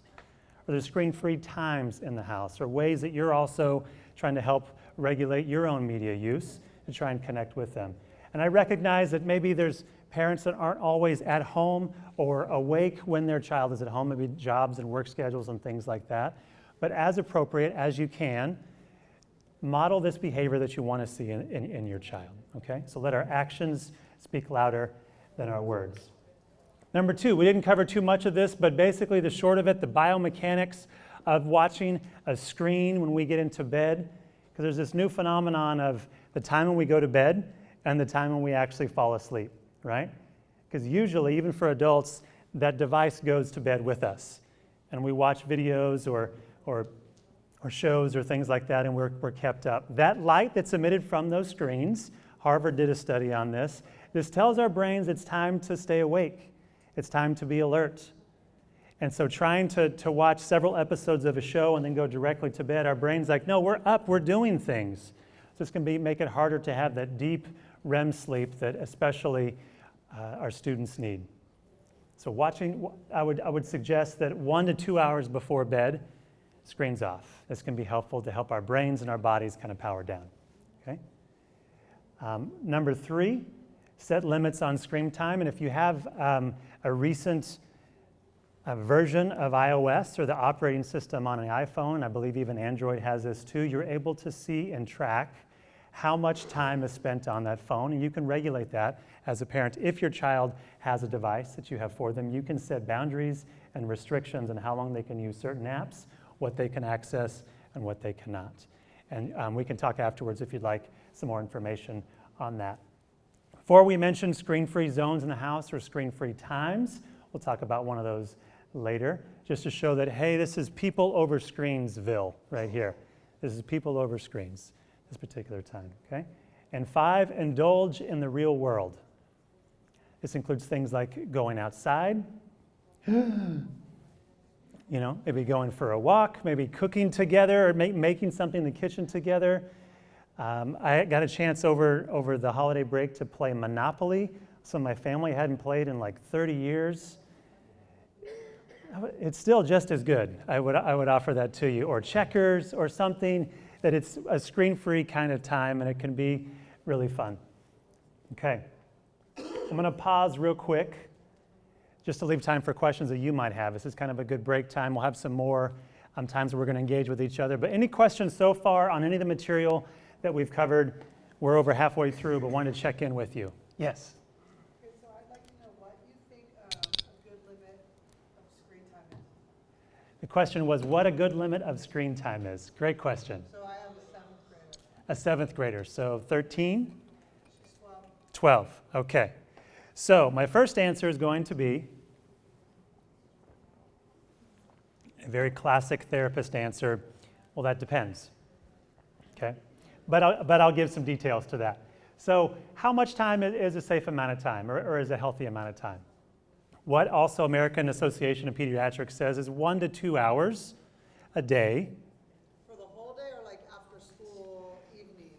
or there's screen-free times in the house, or ways that you're also trying to help regulate your own media use to try and connect with them. And I recognize that maybe there's parents that aren't always at home or awake when their child is at home, maybe jobs and work schedules and things like that. But as appropriate as you can, model this behavior that you want to see in your child, okay? So let our actions speak louder than our words. Number 2, we didn't cover too much of this, but basically the short of it, the biomechanics of watching a screen when we get into bed, because there's this new phenomenon of the time when we go to bed and the time when we actually fall asleep, right? Because usually, even for adults, that device goes to bed with us. And we watch videos or shows or things like that, and we're kept up. That light that's emitted from those screens, Harvard did a study on this, this tells our brains it's time to stay awake. It's time to be alert. And so trying to watch several episodes of a show and then go directly to bed, our brain's like, no, we're up, we're doing things. So it's going to make it harder to have that deep REM sleep that especially our students need. So I would suggest that 1 to 2 hours before bed, screens off. This can be helpful to help our brains and our bodies kind of power down. Okay. Number 3, set limits on screen time. And if you have a recent version of iOS or the operating system on an iPhone, I believe even Android has this too, you're able to see and track how much time is spent on that phone, and you can regulate that as a parent. If your child has a device that you have for them, you can set boundaries and restrictions on how long they can use certain apps, what they can access, and what they cannot. And we can talk afterwards if you'd like some more information on that. Before we mention screen-free zones in the house or screen-free times, we'll talk about one of those later, just to show that, hey, this is people over screensville right here. This is people over screens this particular time, okay? And 5, indulge in the real world. This includes things like going outside, You know, maybe going for a walk, maybe cooking together or making something in the kitchen together. I got a chance over the holiday break to play Monopoly. Some of my family hadn't played in like 30 years. It's still just as good. I would offer that to you. Or checkers or something that it's a screen-free kind of time and it can be really fun. Okay. I'm going to pause real quick just to leave time for questions that you might have. This is kind of a good break time. We'll have some more times where we're going to engage with each other. But any questions so far on any of the material that we've covered? We're over halfway through, but wanted to check in with you. Yes? Okay, so I'd like to know what you think a good limit of screen time is. The question was what a good limit of screen time is. Great question. So I have a 7th grader. A 7th grader, so 13? She's 12. 12, okay. So my first answer is going to be a very classic therapist answer. Well, that depends, okay? But I'll give some details to that. So how much time is a safe amount of time or is a healthy amount of time? What also American Association of Pediatrics says is 1 to 2 hours a day. For the whole day or like after school, evening?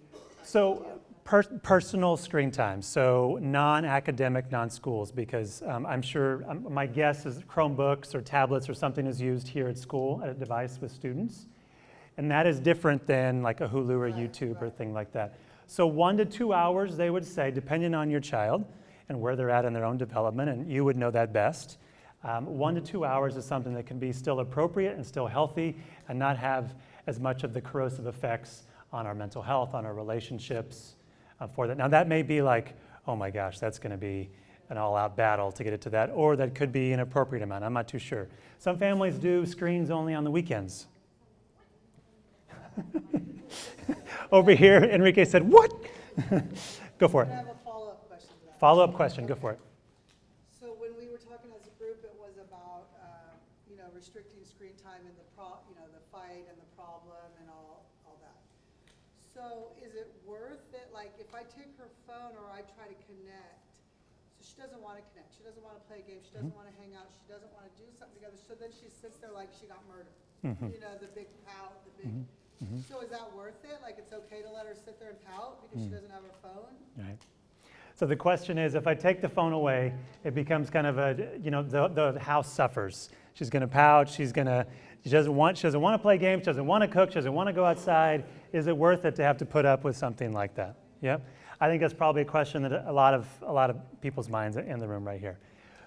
So personal screen time, so non-academic, non-schools, because I'm sure, my guess is Chromebooks or tablets or something is used here at school at a device with students. And that is different than like a Hulu or YouTube or thing like that. So 1 to 2 hours, they would say, depending on your child and where they're at in their own development, and you would know that best. 1 to 2 hours is something that can be still appropriate and still healthy and not have as much of the corrosive effects on our mental health, on our relationships for that. Now that may be like, oh my gosh, that's going to be an all-out battle to get it to that, or that could be an appropriate amount. I'm not too sure. Some families do screens only on the weekends. Over here, Enrique said, what? Go for it. I have a follow-up question to that. Follow-up question, go for it. So when we were talking as a group, it was about, restricting screen time and the fight and the problem and all that. So is it worth it? Like if I take her phone or I try to connect, so she doesn't want to connect, she doesn't want to play a game, she doesn't want to hang out, she doesn't want to do something together, so then she sits there like she got murdered. The big pout, the big... So is that worth it? Like it's okay to let her sit there and pout because she doesn't have her phone? Right. So the question is, if I take the phone away, it becomes kind of a, the house suffers. She's going to pout. She doesn't want to play games. She doesn't want to cook. She doesn't want to go outside. Is it worth it to have to put up with something like that? Yep. I think that's probably a question that a lot of people's minds in the room right here.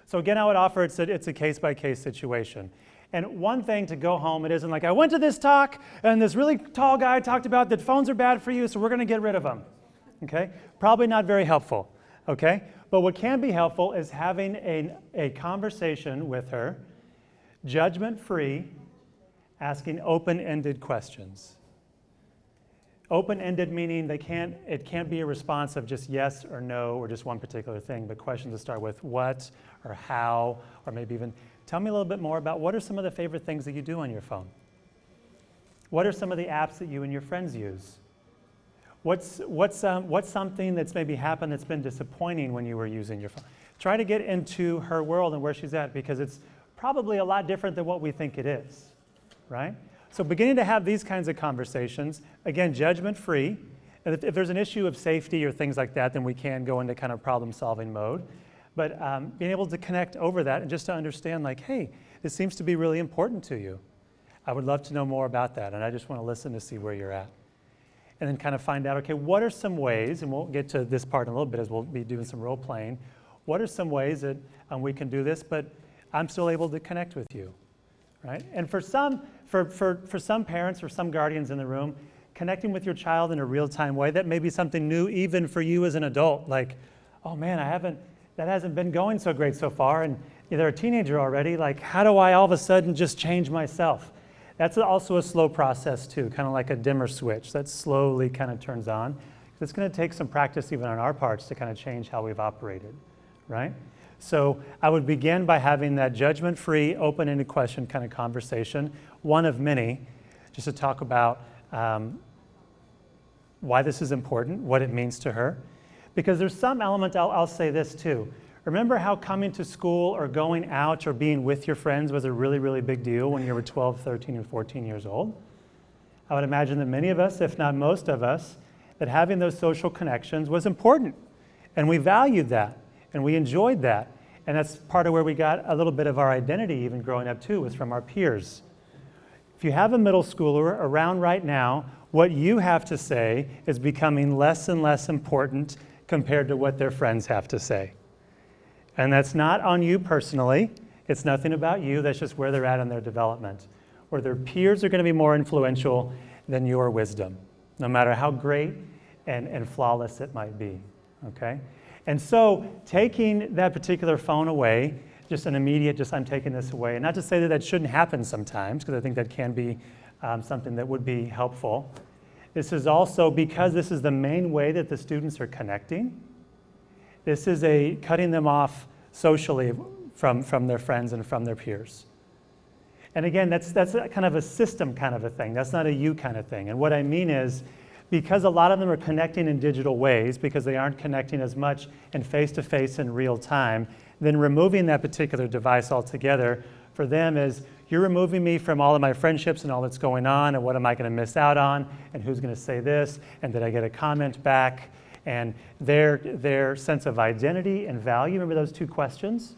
So again, I would offer it's a case-by-case situation. And one thing to go home, it isn't like, I went to this talk, and this really tall guy talked about that phones are bad for you, so we're going to get rid of them. Okay? Probably not very helpful. Okay? But what can be helpful is having a conversation with her, judgment-free, asking open-ended questions. Open-ended meaning it can't be a response of just yes or no or just one particular thing, but questions that start with what or how or maybe even tell me a little bit more about what are some of the favorite things that you do on your phone? What are some of the apps that you and your friends use? What's something that's maybe happened that's been disappointing when you were using your phone? Try to get into her world and where she's at because it's probably a lot different than what we think it is, right? So beginning to have these kinds of conversations, again, judgment-free. And if there's an issue of safety or things like that, then we can go into kind of problem-solving mode. But being able to connect over that and just to understand like, hey, this seems to be really important to you. I would love to know more about that, and I just want to listen to see where you're at. And then kind of find out, okay, what are some ways, and we'll get to this part in a little bit as we'll be doing some role playing, what are some ways that we can do this, but I'm still able to connect with you, right? And for some parents or some guardians in the room, connecting with your child in a real-time way, that may be something new even for you as an adult, like, oh man, that hasn't been going so great so far, and they're a teenager already, like how do I all of a sudden just change myself? That's also a slow process too, kind of like a dimmer switch that slowly kind of turns on. It's going to take some practice even on our parts to kind of change how we've operated, right? So I would begin by having that judgment-free, open-ended question kind of conversation, one of many, just to talk about why this is important, what it means to her. Because there's some element, I'll say this too, Remember how coming to school or going out or being with your friends was a really, really big deal when you were 12, 13, and 14 years old? I would imagine that many of us, if not most of us, that having those social connections was important. And we valued that, and we enjoyed that. And that's part of where we got a little bit of our identity even growing up too, was from our peers. If you have a middle schooler around right now, what you have to say is becoming less and less important compared to what their friends have to say. And that's not on you personally. It's nothing about you. That's just where they're at in their development. Where their peers are going to be more influential than your wisdom, no matter how great and flawless it might be, okay? And so taking that particular phone away, just an immediate, I'm taking this away, and not to say that that shouldn't happen sometimes, because I think that can be something that would be helpful. This is also because this is the main way that the students are connecting. This is a cutting them off socially from their friends and from their peers. And again, that's a kind of a system kind of a thing. That's not a you kind of thing. And what I mean is, because a lot of them are connecting in digital ways, because they aren't connecting as much in face-to-face in real time, then removing that particular device altogether for them is, you're removing me from all of my friendships and all that's going on, and what am I going to miss out on, and who's going to say this, and did I get a comment back? And their sense of identity and value, remember those two questions?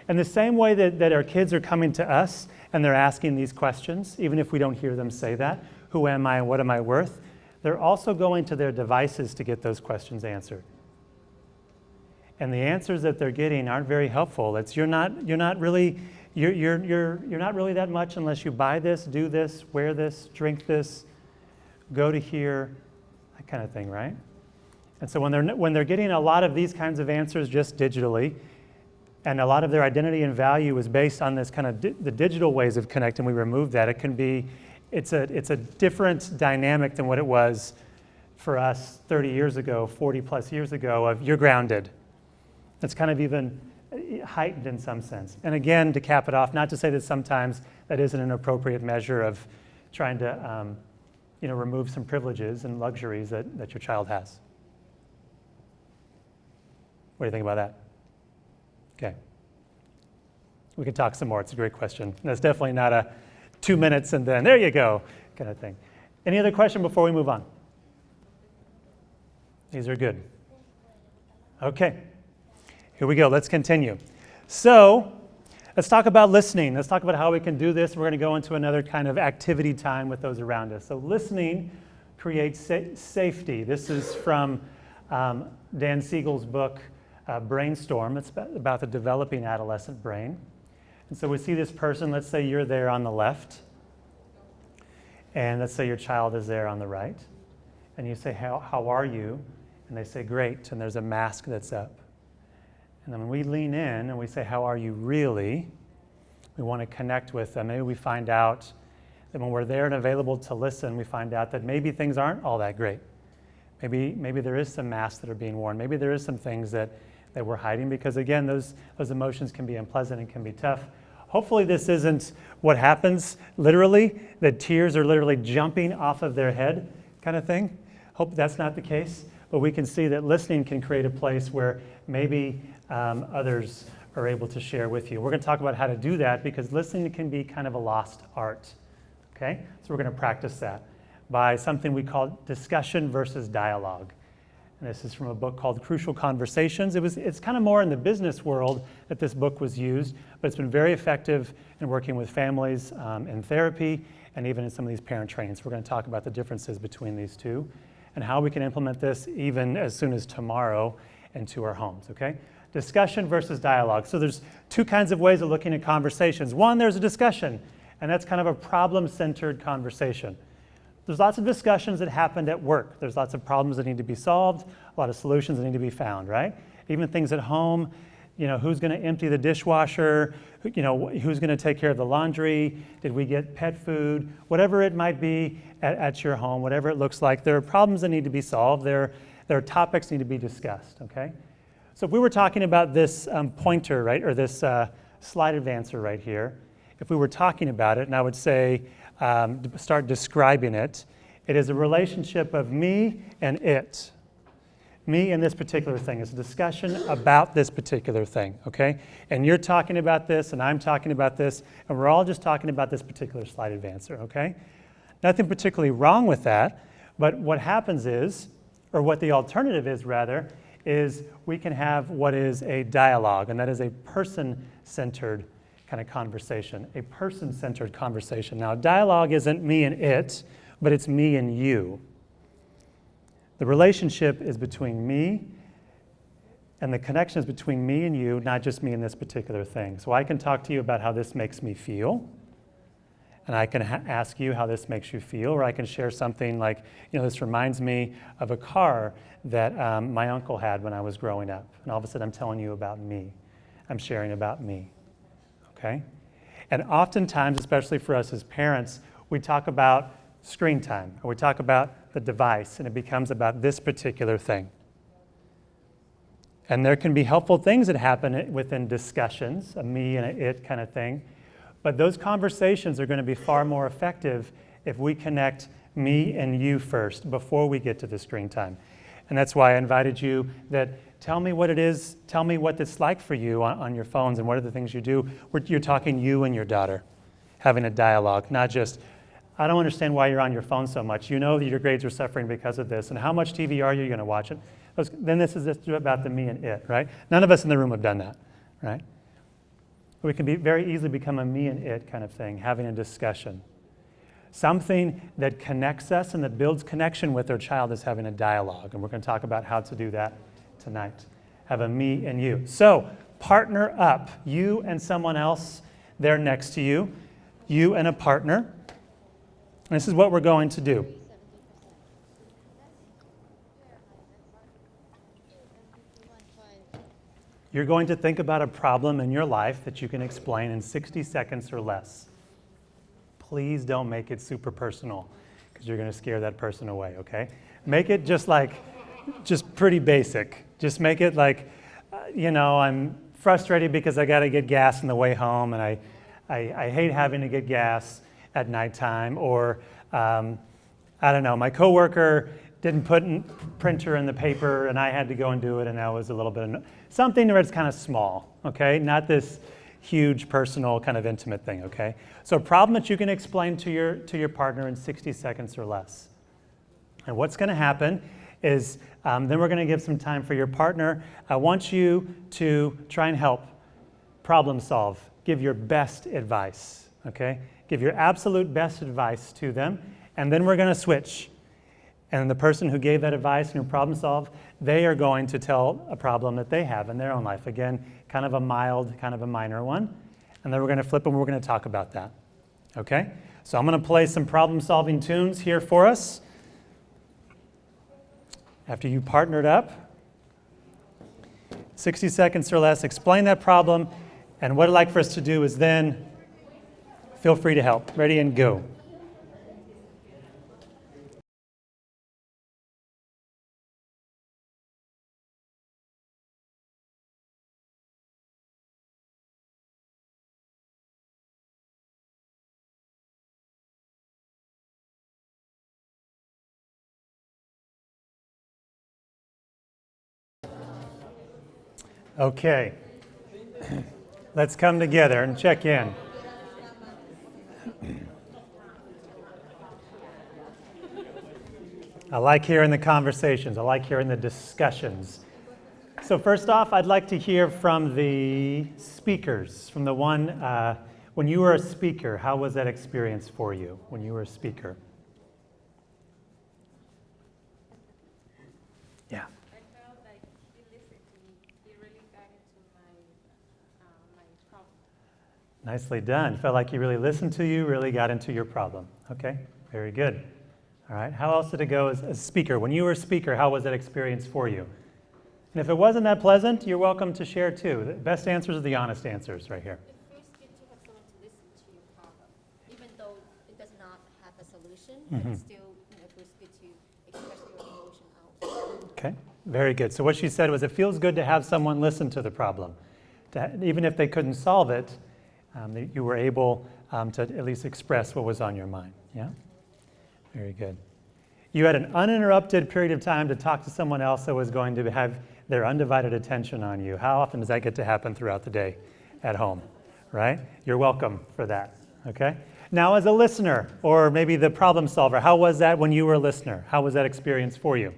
And the same way that our kids are coming to us and they're asking these questions, even if we don't hear them say that, who am I and what am I worth? They're also going to their devices to get those questions answered. And the answers that they're getting aren't very helpful. It's you're not really that much unless you buy this, do this, wear this, drink this, go to here, that kind of thing, right? And so when they're getting a lot of these kinds of answers just digitally, and a lot of their identity and value is based on this kind of the digital ways of connecting, we remove that. It's a different dynamic than what it was for us 30 years ago, 40 plus years ago, of you're grounded. It's kind of even heightened in some sense. And again, to cap it off, not to say that sometimes that isn't an appropriate measure of trying to remove some privileges and luxuries that your child has. What do you think about that? Okay. We can talk some more. It's a great question. And that's definitely not a 2 minutes and then there you go kind of thing. Any other question before we move on? These are good. Okay. Here we go. Let's continue. So let's talk about listening. Let's talk about how we can do this. We're going to go into another kind of activity time with those around us. So listening creates safety. This is from Dan Siegel's book, Brainstorm. It's about the developing adolescent brain. And so we see this person, let's say you're there on the left, and let's say your child is there on the right, and you say, how are you? And they say, great, and there's a mask that's up. And then when we lean in and we say, how are you really? We want to connect with them. Maybe we find out that when we're there and available to listen, we find out that maybe things aren't all that great. Maybe there is some masks that are being worn. Maybe there is some things that we're hiding, because again, those emotions can be unpleasant and can be tough. Hopefully this isn't what happens literally, that tears are literally jumping off of their head kind of thing. Hope that's not the case, but we can see that listening can create a place where maybe others are able to share with you. We're going to talk about how to do that, because listening can be kind of a lost art, okay? So we're going to practice that by something we call discussion versus dialogue. And this is from a book called Crucial Conversations. It's kind of more in the business world that this book was used, but it's been very effective in working with families in therapy and even in some of these parent trainings. We're going to talk about the differences between these two and how we can implement this even as soon as tomorrow into our homes, okay? Discussion versus dialogue. So there's two kinds of ways of looking at conversations. One, there's a discussion, and that's kind of a problem-centered conversation. There's lots of discussions that happened at work. There's lots of problems that need to be solved, a lot of solutions that need to be found, right? Even things at home, who's going to empty the dishwasher, who's going to take care of the laundry, did we get pet food, whatever it might be at your home, whatever it looks like, there are problems that need to be solved, there are topics that need to be discussed, okay? So if we were talking about this pointer, right, or this slide advancer right here, if we were talking about it, and I would say, start describing it, it is a relationship of me and it. Me and this particular thing. It's a discussion about this particular thing, okay? And you're talking about this, and I'm talking about this, and we're all just talking about this particular slide advancer, okay? Nothing particularly wrong with that, but what happens is, or what the alternative is rather, is we can have what is a dialogue, and that is a person-centered kind of conversation, a person-centered conversation. Now, dialogue isn't me and it, but it's me and you. The relationship is between me, and the connection is between me and you, not just me and this particular thing. So I can talk to you about how this makes me feel, and I can ask you how this makes you feel, or I can share something like, this reminds me of a car that my uncle had when I was growing up. And all of a sudden I'm telling you about me. I'm sharing about me, okay? And oftentimes, especially for us as parents, we talk about screen time, or we talk about the device, and it becomes about this particular thing. And there can be helpful things that happen within discussions, a me and a it kind of thing, but those conversations are going to be far more effective if we connect me and you first before we get to the screen time. And that's why I invited you that tell me what it is, tell me what it's like for you on your phones and what are the things you do. You're talking you and your daughter, having a dialogue, not just, I don't understand why you're on your phone so much. You know that your grades are suffering because of this, and how much TV are you going to watch it? Then this is just about the me and it, right? None of us in the room have done that, right? We can very easily become a me and it kind of thing, having a discussion. Something that connects us and that builds connection with our child is having a dialogue, and we're going to talk about how to do that tonight. Have a me and you. So, partner up. You and someone else there next to you. You and a partner. And this is what we're going to do. You're going to think about a problem in your life that you can explain in 60 seconds or less. Please don't make it super personal, because you're going to scare that person away, okay? Make it just pretty basic. Just make it like, I'm frustrated because I got to get gas on the way home, and I hate having to get gas at nighttime, or I don't know, my coworker didn't put printer in the paper and I had to go and do it, and that was a little bit something that's kind of small, okay? Not this huge personal kind of intimate thing, okay? So a problem that you can explain to your partner in 60 seconds or less. And what's going to happen is then we're going to give some time for your partner. I want you to try and help problem solve. Give your best advice, okay? Give your absolute best advice to them, and then we're going to switch. And the person who gave that advice and who problem solved, they are going to tell a problem that they have in their own life. Again, kind of a mild, kind of a minor one. And then we're going to flip and we're going to talk about that. Okay? So I'm going to play some problem-solving tunes here for us. After you partnered up, 60 seconds or less, explain that problem. And what I'd like for us to do is then feel free to help. Ready and go. Okay, let's come together and check in. I like hearing the conversations. I like hearing the discussions. So first off, I'd like to hear from the speakers, from the one, when you were a speaker, how was that experience for you when you were a speaker? Yeah. I felt like he listened to me. He really got into my problem. Nicely done. Felt like he really listened to you, really got into your problem. Okay, very good. All right, how else did it go as a speaker? When you were a speaker, how was that experience for you? And if it wasn't that pleasant, you're welcome to share too. The best answers are the honest answers right here. It feels good to have someone to listen to your problem, even though it does not have a solution, but it still feels good to express your emotion out. Okay, very good. So what she said was it feels good to have someone listen to the problem. Even if they couldn't solve it, you were able to at least express what was on your mind. Yeah? Very good. You had an uninterrupted period of time to talk to someone else that was going to have their undivided attention on you. How often does that get to happen throughout the day at home, right? You're welcome for that, okay? Now as a listener, or maybe the problem solver, how was that when you were a listener? How was that experience for you? It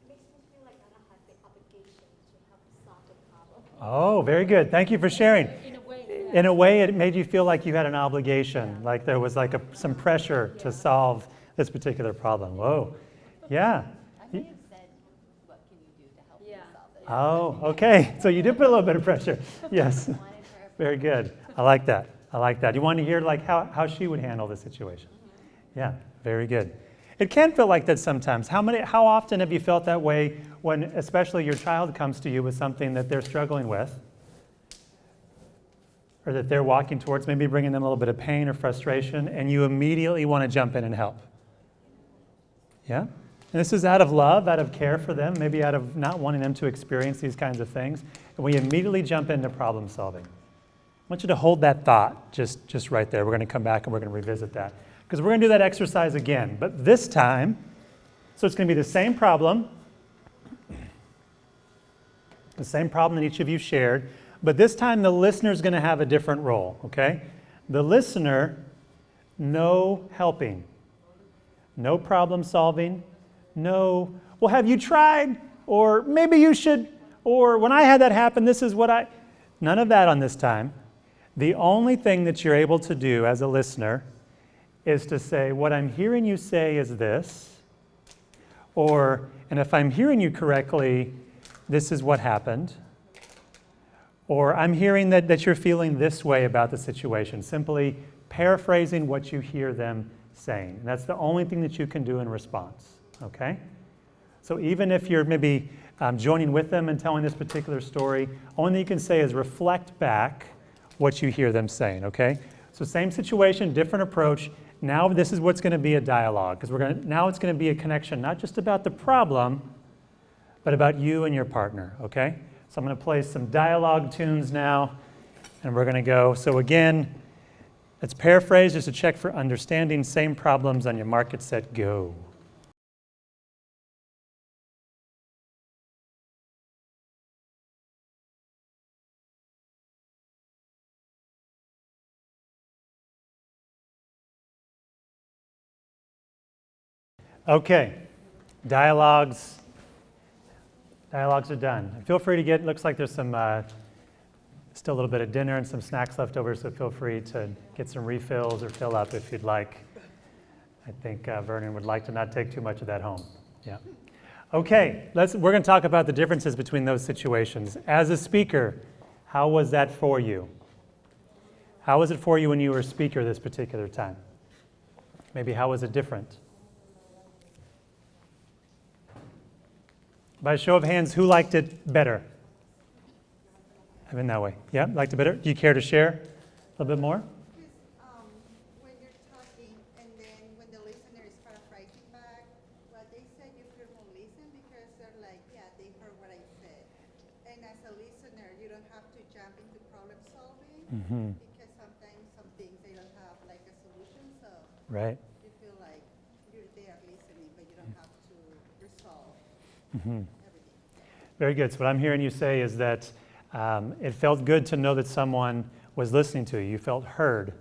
makes me feel like I don't have the obligation to help solve the problem. Oh, very good. Thank you for sharing. In a way, In a way, it made you feel like you had an obligation, like there was like some pressure to solve this particular problem. Whoa, yeah. I may have said, what can you do to help me Yeah. solve it? Oh, okay. So you did put a little bit of pressure. Yes. Wanted her Very good. I like that. I like that. You want to hear like how she would handle the situation. Yeah, very good. It can feel like that sometimes. How often have you felt that way when especially your child comes to you with something that they're struggling with, or that they're walking towards, maybe bringing them a little bit of pain or frustration, and you immediately want to jump in and help? Yeah? And this is out of love, out of care for them, maybe out of not wanting them to experience these kinds of things, and we immediately jump into problem solving. I want you to hold that thought just right there. We're going to come back and we're going to revisit that, because we're going to do that exercise again, but this time, so it's going to be the same problem that each of you shared, but this time the listener is going to have a different role, okay? The listener, no helping, no problem solving, no, well, have you tried? Or maybe you should, or when I had that happen, this is what none of that on this time. The only thing that you're able to do as a listener is to say, what I'm hearing you say is this, or, and if I'm hearing you correctly, this is what happened, or I'm hearing that you're feeling this way about the situation, simply paraphrasing what you hear them saying. And that's the only thing that you can do in response, okay? So even if you're maybe joining with them and telling this particular story, only thing you can say is reflect back what you hear them saying, okay? So same situation, different approach. Now this is what's going to be a dialogue, because now it's going to be a connection, not just about the problem, but about you and your partner, okay? So I'm going to play some dialogue tunes now, and we're going to go. So again, let's paraphrase just to check for understanding. Same problems on your mark, get set, go. Okay, dialogues are done. Feel free to looks like there's some, still a little bit of dinner and some snacks left over, so feel free to get some refills or fill up if you'd like. I think Vernon would like to not take too much of that home. Yeah. Okay, we're going to talk about the differences between those situations. As a speaker, how was that for you? How was it for you when you were a speaker this particular time? Maybe how was it different? By a show of hands, who liked it better? I've been that way. Yeah, liked it better? Do you care to share a little bit more? Because when you're talking and then when the listener is paraphrasing back, what they said you couldn't listen because they're like, yeah, they heard what I said. And as a listener, you don't have to jump into problem solving because sometimes some things they don't have like a solution, so Right. you feel like you're there listening, but you don't have to resolve Mm-hmm. everything. Very good. So what I'm hearing you say is that it felt good to know that someone was listening to you. You felt heard.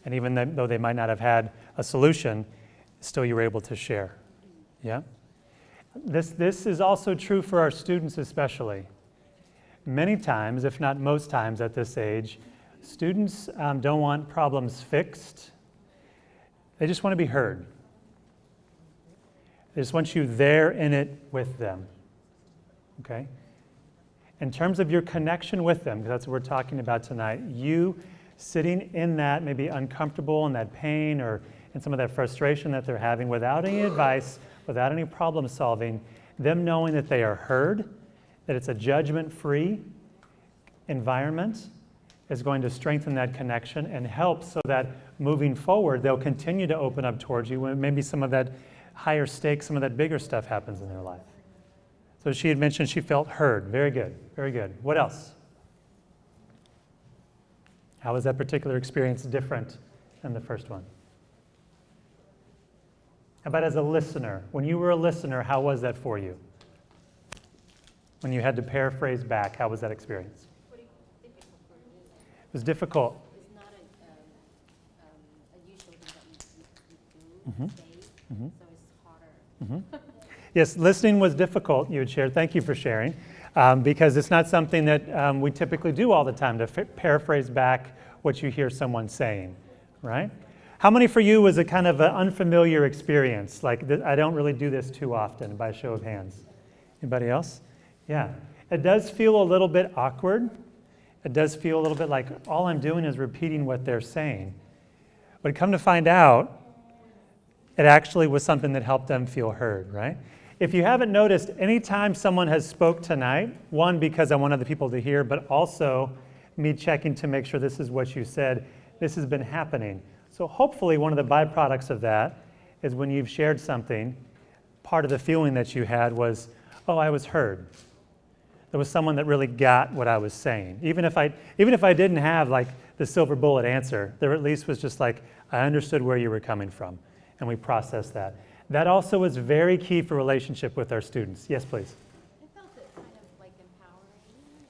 And even though they might not have had a solution, still you were able to share. Yeah? This is also true for our students especially. Many times, if not most times at this age, students don't want problems fixed. They just want to be heard. They just want you there in it with them. Okay? In terms of your connection with them, because that's what we're talking about tonight, you sitting in that, maybe uncomfortable, in that pain or in some of that frustration that they're having without any advice, without any problem solving, them knowing that they are heard, that it's a judgment-free environment is going to strengthen that connection and help so that moving forward, they'll continue to open up towards you when maybe some of that higher stakes, some of that bigger stuff happens in their life. So she had mentioned she felt heard. Very good, very good. What else? How was that particular experience different than the first one? How about as a listener? When you were a listener, how was that for you? When you had to paraphrase back, how was that experience? Pretty difficult for me. It was difficult. It's not a usual thing that you do say, so it's harder. Yes, listening was difficult, you had shared. Thank you for sharing. Because it's not something that we typically do all the time, to paraphrase back what you hear someone saying, right? How many for you was a kind of an unfamiliar experience? Like, I don't really do this too often, by a show of hands. Anybody else? Yeah. It does feel a little bit awkward. It does feel a little bit like all I'm doing is repeating what they're saying. But come to find out, it actually was something that helped them feel heard, right? If you haven't noticed, anytime someone has spoke tonight, one, because I want other people to hear, but also me checking to make sure this is what you said, this has been happening. So hopefully one of the byproducts of that is when you've shared something, part of the feeling that you had was, oh, I was heard. There was someone that really got what I was saying. Even if I didn't have like the silver bullet answer, there at least was just like, I understood where you were coming from, and we processed that. That also is very key for relationship with our students. Yes, please. I felt it kind of like empowering,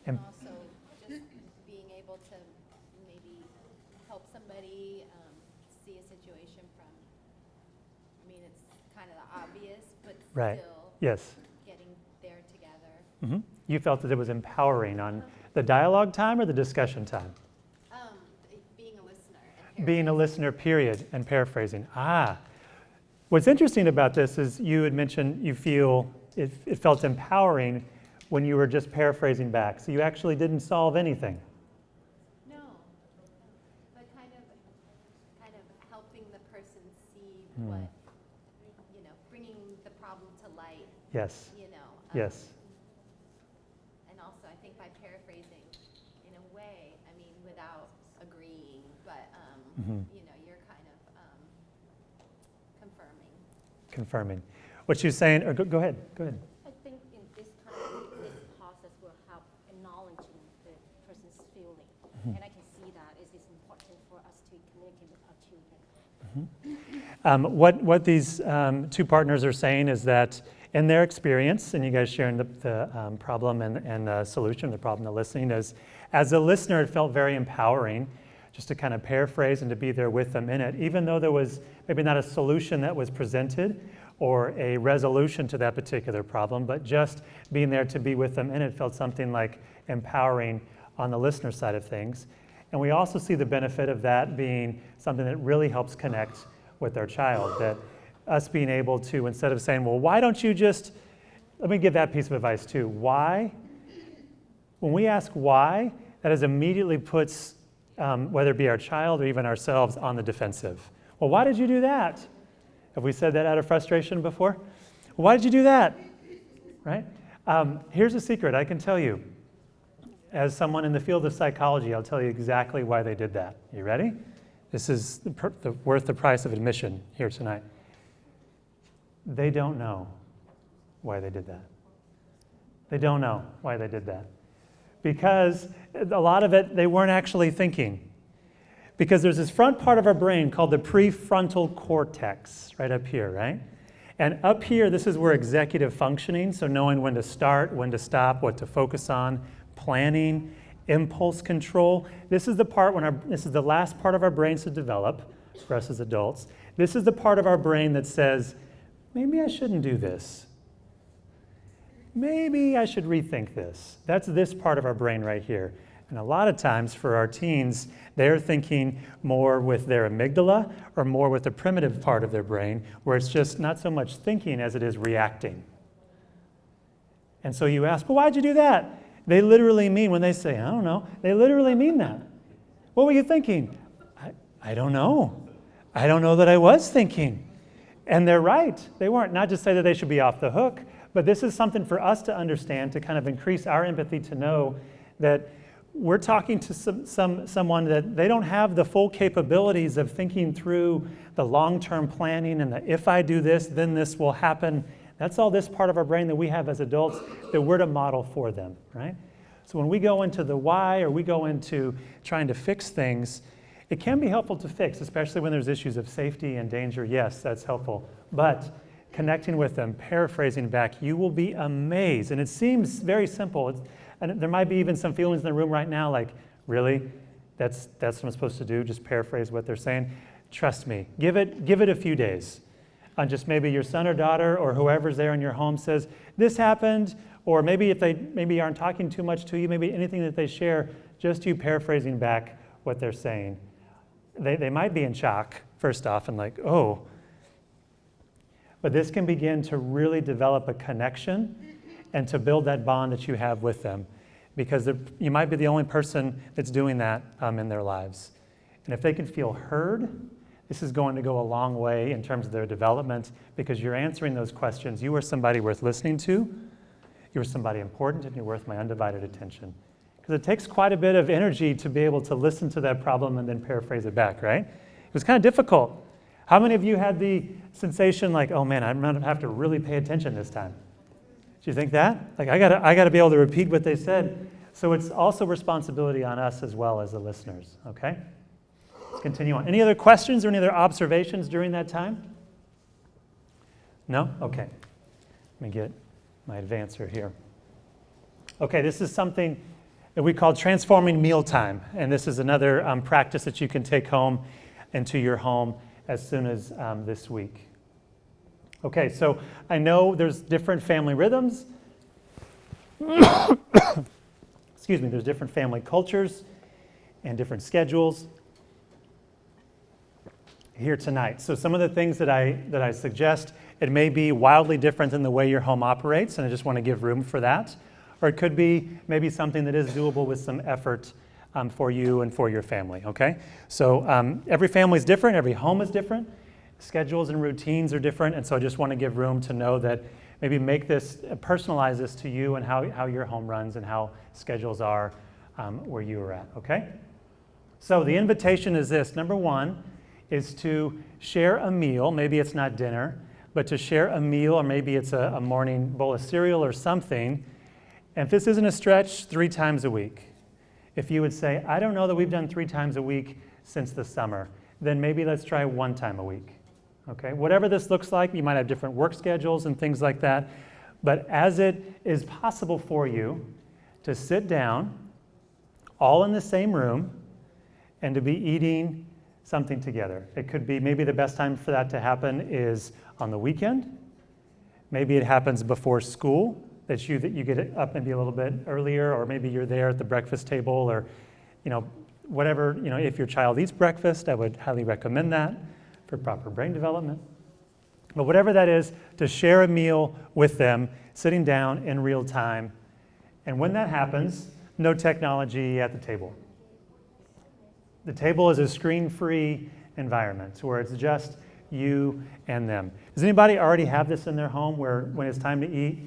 and also just being able to maybe help somebody see a situation from, I mean, it's kind of obvious, but Right. still Yes. getting there together. You felt that it was empowering on the dialogue time or the discussion time? Being a listener. And Being a listener, period, and paraphrasing. What's interesting about this is you had mentioned you feel it felt empowering when you were just paraphrasing back. So you actually didn't solve anything. No, but kind of helping the person see what, bringing the problem to light, Yes. Yes. And also, I think by paraphrasing, in a way, I mean, without agreeing, but, you're kind of Confirming. What you're saying, or go ahead. I think in this process will help acknowledging the person's feeling. And I can see that it is important for us to communicate with our children. What these two partners are saying is that in their experience, and you guys sharing the problem and the solution, the problem, the listening, is as a listener, it felt very empowering just to kind of paraphrase and to be there with them in it, even though there was maybe not a solution that was presented or a resolution to that particular problem, but just being there to be with them in it felt something like empowering on the listener side of things. And we also see the benefit of that being something that really helps connect with our child, that us being able to, instead of saying, well, why don't you just, let me give that piece of advice too. Why? When we ask why, that is immediately puts, whether it be our child or even ourselves, on the defensive. Well, why did you do that? Have we said that out of frustration before? Well, why did you do that? Right? Here's a secret I can tell you. As someone in the field of psychology, I'll tell you exactly why they did that. You ready? This is worth the price of admission here tonight. They don't know why they did that. They don't know why they did that. Because a lot of it, they weren't actually thinking. Because there's this front part of our brain called the prefrontal cortex, right up here, right? And up here, this is where executive functioning, so knowing when to start, when to stop, what to focus on, planning, impulse control. This is the part this is the last part of our brains to develop for us as adults. This is the part of our brain that says, maybe I shouldn't do this. Maybe I should rethink this. That's this part of our brain right here. And a lot of times for our teens, they're thinking more with their amygdala or more with the primitive part of their brain, where it's just not so much thinking as it is reacting. And so you ask, well, why'd you do that? They literally mean, when they say, I don't know, they literally mean that. What were you thinking? I don't know. I don't know that I was thinking. And they're right. They weren't. Not to say that they should be off the hook, but this is something for us to understand, to kind of increase our empathy, to know that we're talking to someone that they don't have the full capabilities of thinking through the long-term planning and the if I do this, then this will happen. That's all this part of our brain that we have as adults that we're to model for them, right? So when we go into the why or we go into trying to fix things, it can be helpful to fix, especially when there's issues of safety and danger. Yes, that's helpful. But connecting with them, paraphrasing back, you will be amazed. And it seems very simple. And there might be even some feelings in the room right now like, really? That's what I'm supposed to do, just paraphrase what they're saying? Trust me, give it a few days. Just maybe your son or daughter or whoever's there in your home says, this happened, or maybe if they maybe aren't talking too much to you, maybe anything that they share, just you paraphrasing back what they're saying. They might be in shock, first off, and like, oh. But this can begin to really develop a connection and to build that bond that you have with them, because you might be the only person that's doing that in their lives. And if they can feel heard, this is going to go a long way in terms of their development, because you're answering those questions. You are somebody worth listening to, you're somebody important, and you're worth my undivided attention. Because it takes quite a bit of energy to be able to listen to that problem and then paraphrase it back, right? It was kind of difficult. How many of you had the sensation like, oh man, I'm going to have to really pay attention this time? Do you think that? Like, I gotta be able to repeat what they said. So it's also responsibility on us as well as the listeners, okay? Let's continue on. Any other questions or any other observations during that time? No? Okay. Let me get my advancer here. Okay, this is something that we call transforming mealtime. And this is another practice that you can take home into your home as soon as this week. Okay, so I know there's different family rhythms. Excuse me, there's different family cultures and different schedules here tonight. So some of the things that I suggest, it may be wildly different than the way your home operates, and I just want to give room for that. Or it could be maybe something that is doable with some effort for you and for your family, okay? So every family is different, every home is different. Schedules and routines are different, and so I just want to give room to know that maybe make this, personalize this to you and how your home runs and how schedules are where you are at, okay? So the invitation is this. Number one is to share a meal. Maybe it's not dinner, but to share a meal, or maybe it's a morning bowl of cereal or something. And if this isn't a stretch, 3 times a week. If you would say, I don't know that we've done 3 times a week since the summer, then maybe let's try 1 time a week. Okay, whatever this looks like, you might have different work schedules and things like that, but as it is possible for you to sit down, all in the same room, and to be eating something together. It could be, maybe the best time for that to happen is on the weekend. Maybe it happens before school, that you get up maybe a little bit earlier, or maybe you're there at the breakfast table, or whatever, if your child eats breakfast, I would highly recommend that for proper brain development. But whatever that is, to share a meal with them, sitting down in real time. And when that happens, no technology at the table. The table is a screen-free environment where it's just you and them. Does anybody already have this in their home where when it's time to eat,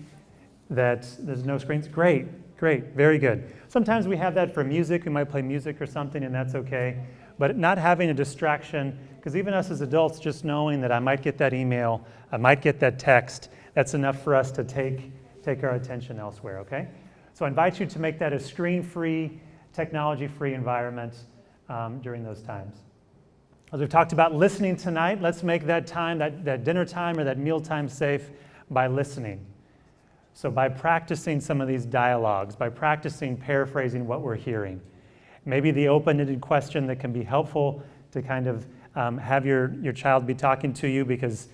that there's no screens? Great, very good. Sometimes we have that for music. We might play music or something, and that's okay. But not having a distraction, because even us as adults, just knowing that I might get that email, I might get that text, that's enough for us to take our attention elsewhere, okay? So I invite you to make that a screen-free, technology-free environment during those times. As we've talked about listening tonight, let's make that time, that dinner time or that meal time safe by listening. So by practicing some of these dialogues, by practicing paraphrasing what we're hearing. Maybe the open-ended question that can be helpful to kind of have your child be talking to you, because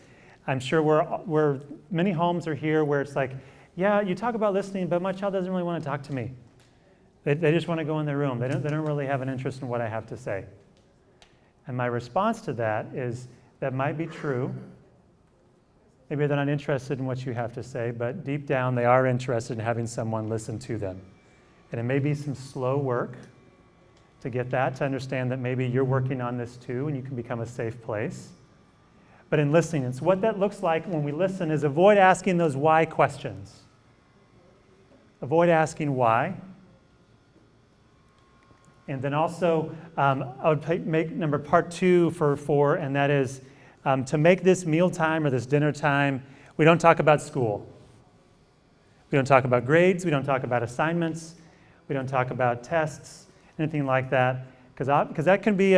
I'm sure we're many homes are here where it's like, yeah, you talk about listening, but my child doesn't really want to talk to me. They just want to go in their room. They don't really have an interest in what I have to say. And my response to that is, that might be true. Maybe they're not interested in what you have to say, but deep down they are interested in having someone listen to them. And it may be some slow work to get that, to understand that maybe you're working on this too, and you can become a safe place. But in listening, it's what that looks like when we listen is avoid asking those why questions. Avoid asking why. And then also, I would make part 2 for 4, and that is to make this mealtime or this dinner time, we don't talk about school. We don't talk about grades. We don't talk about assignments. We don't talk about tests, anything like that, because that can be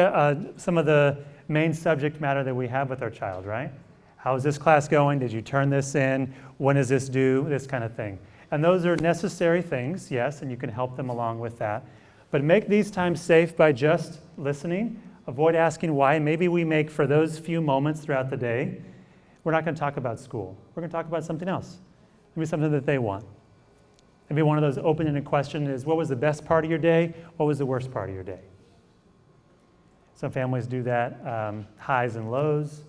some of the main subject matter that we have with our child, right? How is this class going? Did you turn this in? When is this due? This kind of thing. And those are necessary things, yes, and you can help them along with that. But make these times safe by just listening. Avoid asking why. Maybe we make, for those few moments throughout the day, we're not going to talk about school. We're going to talk about something else. Maybe something that they want. Maybe one of those open-ended questions is, what was the best part of your day? What was the worst part of your day? Some families do that, highs and lows,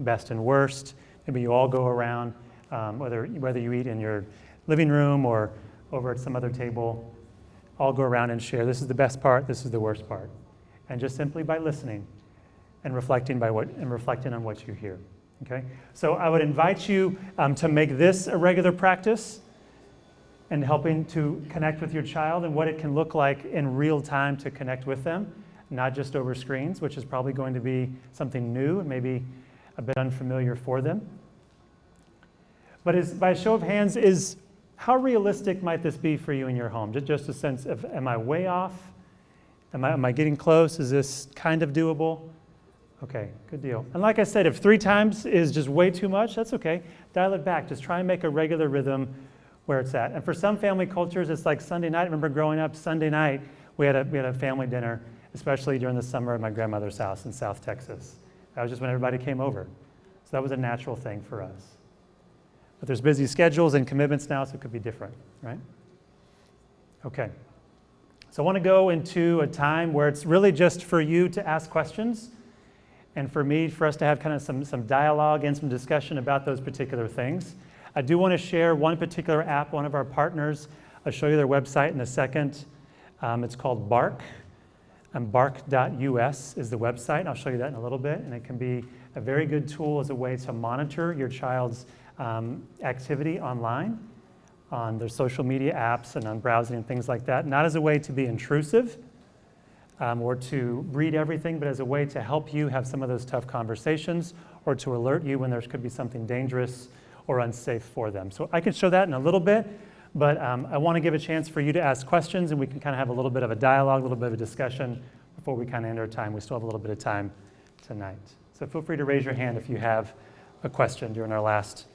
best and worst. Maybe you all go around, whether you eat in your living room or over at some other table, all go around and share, this is the best part, this is the worst part. And just simply by listening and reflecting on what you hear. Okay? So I would invite you to make this a regular practice and helping to connect with your child and what it can look like in real time to connect with them, not just over screens, which is probably going to be something new and maybe a bit unfamiliar for them. But by a show of hands, how realistic might this be for you in your home? Just a sense of, am I way off? Am I getting close? Is this kind of doable? Okay, good deal. And like I said, if 3 times is just way too much, that's okay. Dial it back. Just try and make a regular rhythm where it's at. And for some family cultures, it's like Sunday night. I remember growing up, Sunday night, we had a family dinner, especially during the summer at my grandmother's house in South Texas. That was just when everybody came over. So that was a natural thing for us. But there's busy schedules and commitments now, so it could be different, right? Okay. So I want to go into a time where it's really just for you to ask questions and for us to have kind of some dialogue and some discussion about those particular things. I do want to share one particular app, one of our partners. I'll show you their website in a second. It's called Bark. Bark.us is the website. I'll show you that in a little bit. And it can be a very good tool as a way to monitor your child's activity online, on their social media apps and on browsing and things like that. Not as a way to be intrusive or to read everything, but as a way to help you have some of those tough conversations or to alert you when there could be something dangerous or unsafe for them. So I can show that in a little bit, but I want to give a chance for you to ask questions and we can kind of have a little bit of a dialogue, a little bit of a discussion before we kind of end our time. We still have a little bit of time tonight. So feel free to raise your hand if you have a question during our last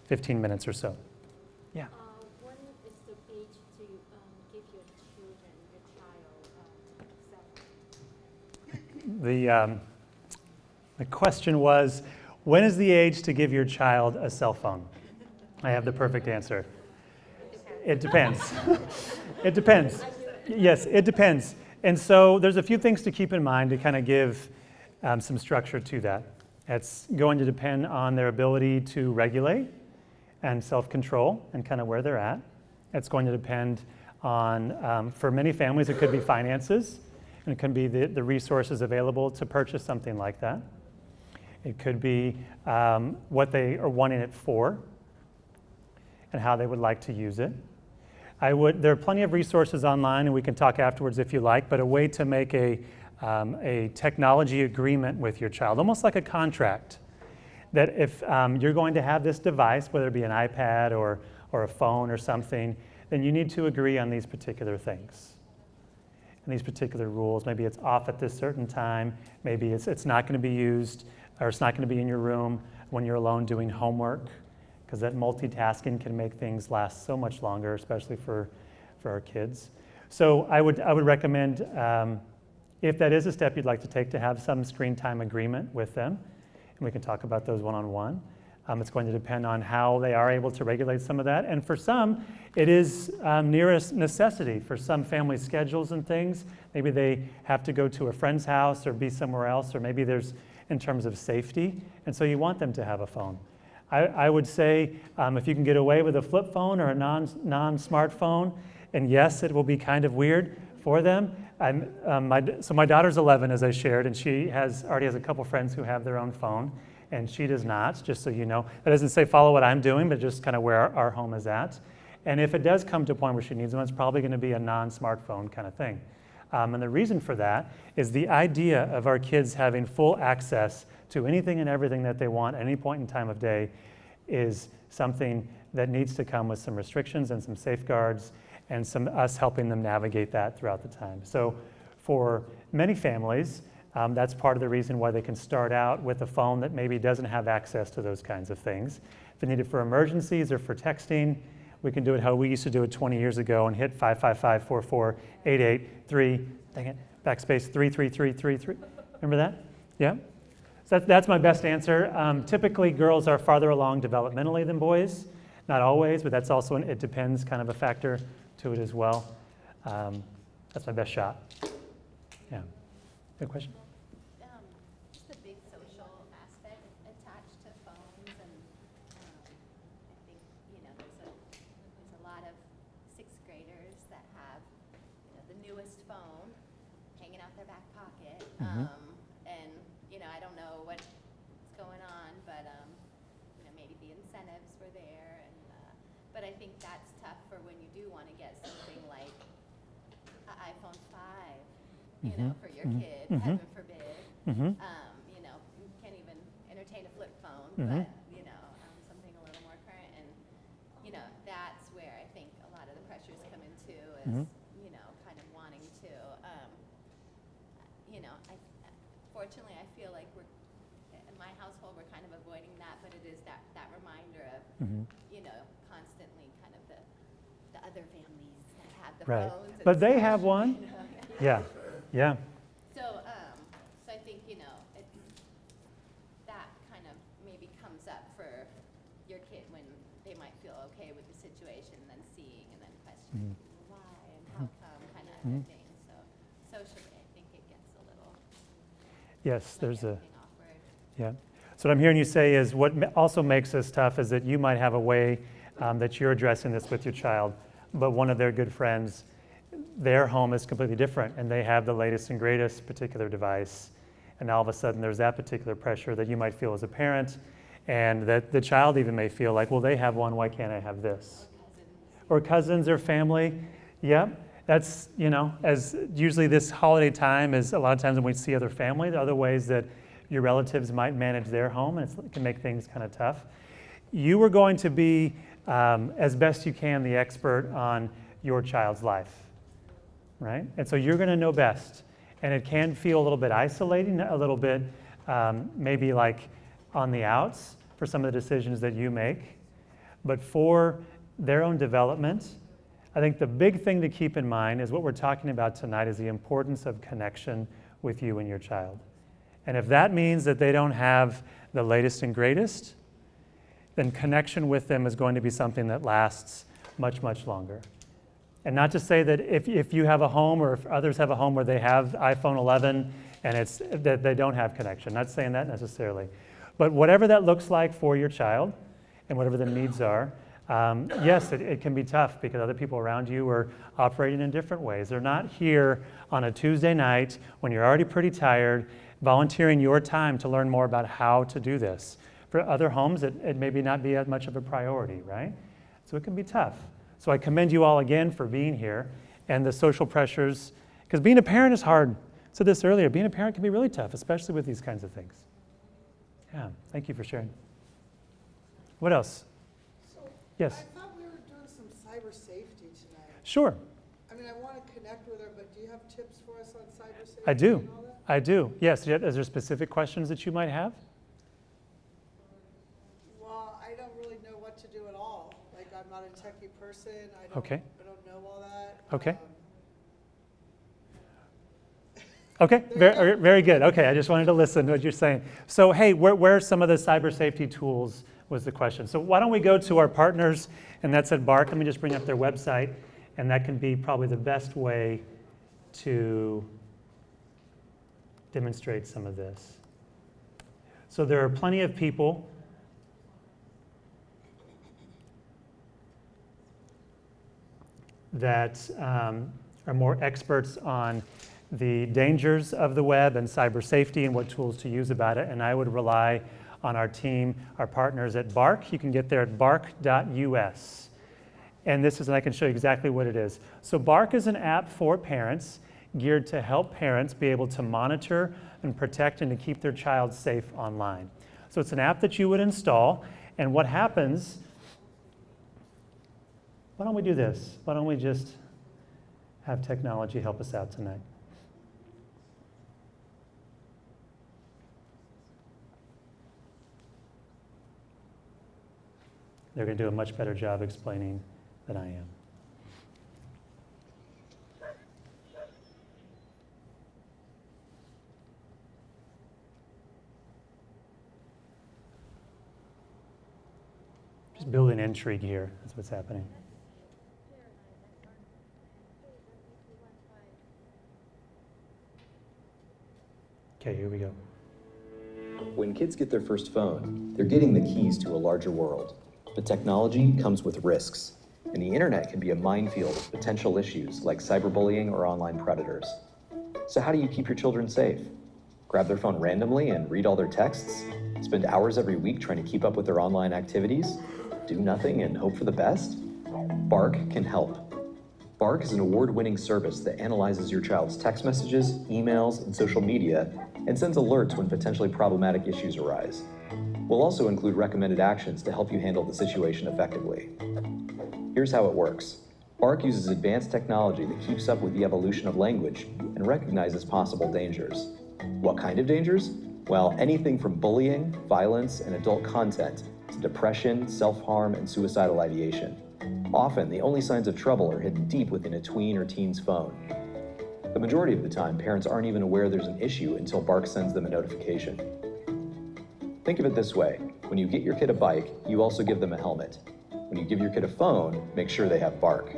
15 minutes or so. Yeah. When is the age to give your child The question was, when is the age to give your child a cell phone? I have the perfect answer. It depends. It depends. Yes, it depends. And so there's a few things to keep in mind to kind of give some structure to that. It's going to depend on their ability to regulate and self-control and kind of where they're at. It's going to depend on, for many families, it could be finances, and it can be the resources available to purchase something like that. It could be what they are wanting it for and how they would like to use it. There are plenty of resources online, and we can talk afterwards if you like, but a way to make a technology agreement with your child, almost like a contract, that if you're going to have this device, whether it be an iPad or a phone or something, then you need to agree on these particular things and these particular rules. Maybe it's off at this certain time. Maybe it's not going to be used, or it's not going to be in your room when you're alone doing homework, because that multitasking can make things last so much longer, especially for our kids. So I would recommend, if that is a step you'd like to take, to have some screen time agreement with them. And we can talk about those one-on-one. It's going to depend on how they are able to regulate some of that. And for some, it is near a necessity. For some family schedules and things, maybe they have to go to a friend's house or be somewhere else, or maybe there's in terms of safety, and so you want them to have a phone. I would say if you can get away with a flip phone or a non-smartphone, and yes, it will be kind of weird for them. So my daughter's 11, as I shared, and she already has a couple friends who have their own phone, and she does not, just so you know. That doesn't say follow what I'm doing, but just kind of where our home is at. And if it does come to a point where she needs one, it's probably going to be a non-smartphone kind of thing. And the reason for that is the idea of our kids having full access to anything and everything that they want at any point in time of day is something that needs to come with some restrictions and some safeguards. and us helping them navigate that throughout the time. So for many families, that's part of the reason why they can start out with a phone that maybe doesn't have access to those kinds of things. If they need it for emergencies or for texting, we can do it how we used to do it 20 years ago and hit 555-44-883, dang it, backspace 33333. Remember that? Yeah? So that's my best answer. Typically, girls are farther along developmentally than boys. Not always, but that's also, it depends, kind of a factor to it as well. That's my best shot. Yeah. Good question? Just the big social aspect attached to phones, and I think, there's a lot of sixth graders that have, the newest phone hanging out their back pocket. Mhm. And, I don't know what's going on, but, maybe the incentives were there. And but I think that's tough for when you do want to get something like an iPhone 5, for your kid, heaven forbid. Mhm. You can't even entertain a flip phone, Mhm. but, something a little more current. And, that's where I think a lot of the pressures come into is, Mhm. kind of wanting to, fortunately, I feel like in my household, we're kind of avoiding that, but it is that reminder of, Mhm. constantly kind of the other families that have the Right. phones. and But they stuff, have one. Yeah. Yeah. So I think, that kind of maybe comes up for your kid when they might feel okay with the situation, and then seeing and then questioning why and how come kind of thing. So socially, I think it gets a little Yes, like there's a, everything awkward. yeah. So what I'm hearing you say is what also makes this tough is that you might have a way that you're addressing this with your child, but one of their good friends, their home is completely different, and they have the latest and greatest particular device, and all of a sudden there's that particular pressure that you might feel as a parent, and that the child even may feel like, well, they have one, why can't I have this? Or cousins or family. Yep. That's, as usually this holiday time is a lot of times when we see other family, the other ways that your relatives might manage their home, and it can make things kind of tough. You are going to be, as best you can, the expert on your child's life, right? And so you're going to know best. And it can feel a little bit isolating, a little bit maybe like on the outs for some of the decisions that you make. But for their own development, I think the big thing to keep in mind is what we're talking about tonight is the importance of connection with you and your child. And if that means that they don't have the latest and greatest, then connection with them is going to be something that lasts much, much longer. And not to say that if you have a home or if others have a home where they have iPhone 11 and it's that they don't have connection. Not saying that necessarily. But whatever that looks like for your child and whatever the needs are, yes, it can be tough because other people around you are operating in different ways. They're not here on a Tuesday night when you're already pretty tired, volunteering your time to learn more about how to do this. For other homes, it maybe not be as much of a priority, right? So it can be tough. So I commend you all again for being here and the social pressures, because being a parent is hard. I said this earlier, being a parent can be really tough, especially with these kinds of things. Yeah, thank you for sharing. What else? So, Yes. I thought we were doing some cyber safety tonight. Sure, I mean, I want to connect with her, but do you have tips for us on cyber safety? I do. and all that? I do. Yes, is there specific questions that you might have? Well, I don't really know what to do at all. Like, I'm not a techie person. Okay. I don't know all that. Okay. Okay, There you go. very good. Okay, I just wanted to listen to what you're saying. So, hey, where are some of the cyber safety tools was the question. So why don't we go to our partners, and that's at BARC. Let me just bring up their website, and that can be probably the best way to demonstrate some of this. So there are plenty of people that are more experts on the dangers of the web and cyber safety and what tools to use about it. And I would rely on our team, our partners at BARC. You can get there at barc.us. And this is, and I can show you exactly what it is. So BARC is an app for parents geared to help parents be able to monitor and protect and to keep their child safe online. So it's an app that you would install, and what happens why don't we do this? Why don't we just have technology help us out tonight? They're going to do a much better job explaining than I am. Just building intrigue here. That's what's happening. Okay, here we go. When kids get their first phone, they're getting the keys to a larger world. But technology comes with risks, and the internet can be a minefield of potential issues like cyberbullying or online predators. So how do you keep your children safe? Grab their phone randomly and read all their texts? Spend hours every week trying to keep up with their online activities? Do nothing and hope for the best? Bark can help. Bark is an award-winning service that analyzes your child's text messages, emails, and social media, and sends alerts when potentially problematic issues arise. We'll also include recommended actions to help you handle the situation effectively. Here's how it works. Bark uses advanced technology that keeps up with the evolution of language and recognizes possible dangers. What kind of dangers? Well, anything from bullying, violence, and adult content to depression, self-harm, and suicidal ideation. Often, the only signs of trouble are hidden deep within a tween or teen's phone. The majority of the time, parents aren't even aware there's an issue until Bark sends them a notification. Think of it this way. When you get your kid a bike, you also give them a helmet. When you give your kid a phone, make sure they have Bark.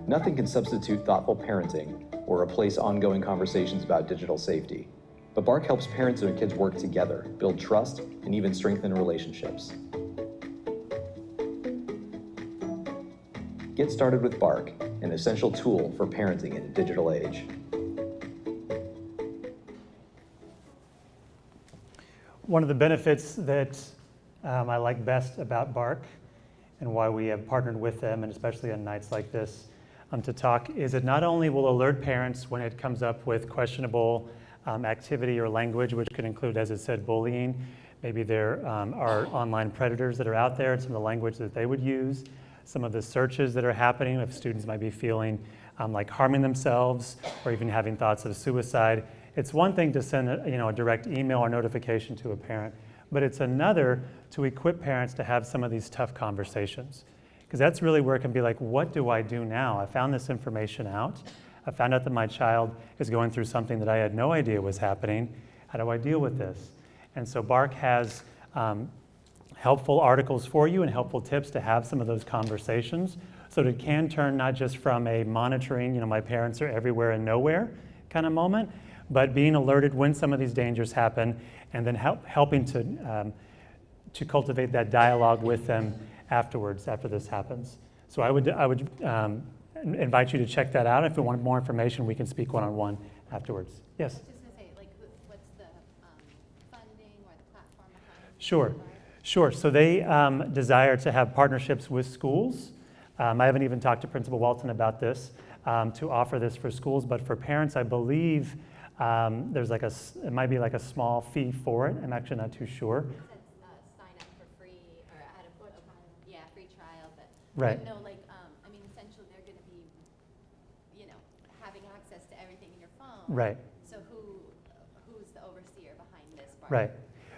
Nothing can substitute thoughtful parenting or replace ongoing conversations about digital safety. But Bark helps parents and their kids work together, build trust, and even strengthen relationships. Get started with Bark, an essential tool for parenting in a digital age. One of the benefits that I like best about Bark and why we have partnered with them, and especially on nights like this, to talk, is it not only will alert parents when it comes up with questionable activity or language, which could include, as it said, bullying. Maybe there are online predators that are out there and some of the language that they would use. Some of the searches that are happening, if students might be feeling like harming themselves or even having thoughts of suicide. It's one thing to send a direct email or notification to a parent, but it's another to equip parents to have some of these tough conversations. Because that's really where it can be like, what do I do now? I found this information out. I found out that my child is going through something that I had no idea was happening. How do I deal with this? And so Bark has helpful articles for you and helpful tips to have some of those conversations. So that it can turn not just from a monitoring, my parents are everywhere and nowhere kind of moment, but being alerted when some of these dangers happen and then helping to cultivate that dialogue with them afterwards, after this happens. So I would invite you to check that out. If you want more information, we can speak one-on-one afterwards. Yes? I was just going to say, like, what's the funding or the platform behind it? Sure. So they desire to have partnerships with schools. I haven't even talked to Principal Walton about this, to offer this for schools, but for parents, I believe there's it might be like a small fee for it. I'm actually not too sure. It says sign up for free, or at a free trial, but Right. I know, like, essentially they're going to be, having access to everything in your phone. Right. So who's the overseer behind this part? Right.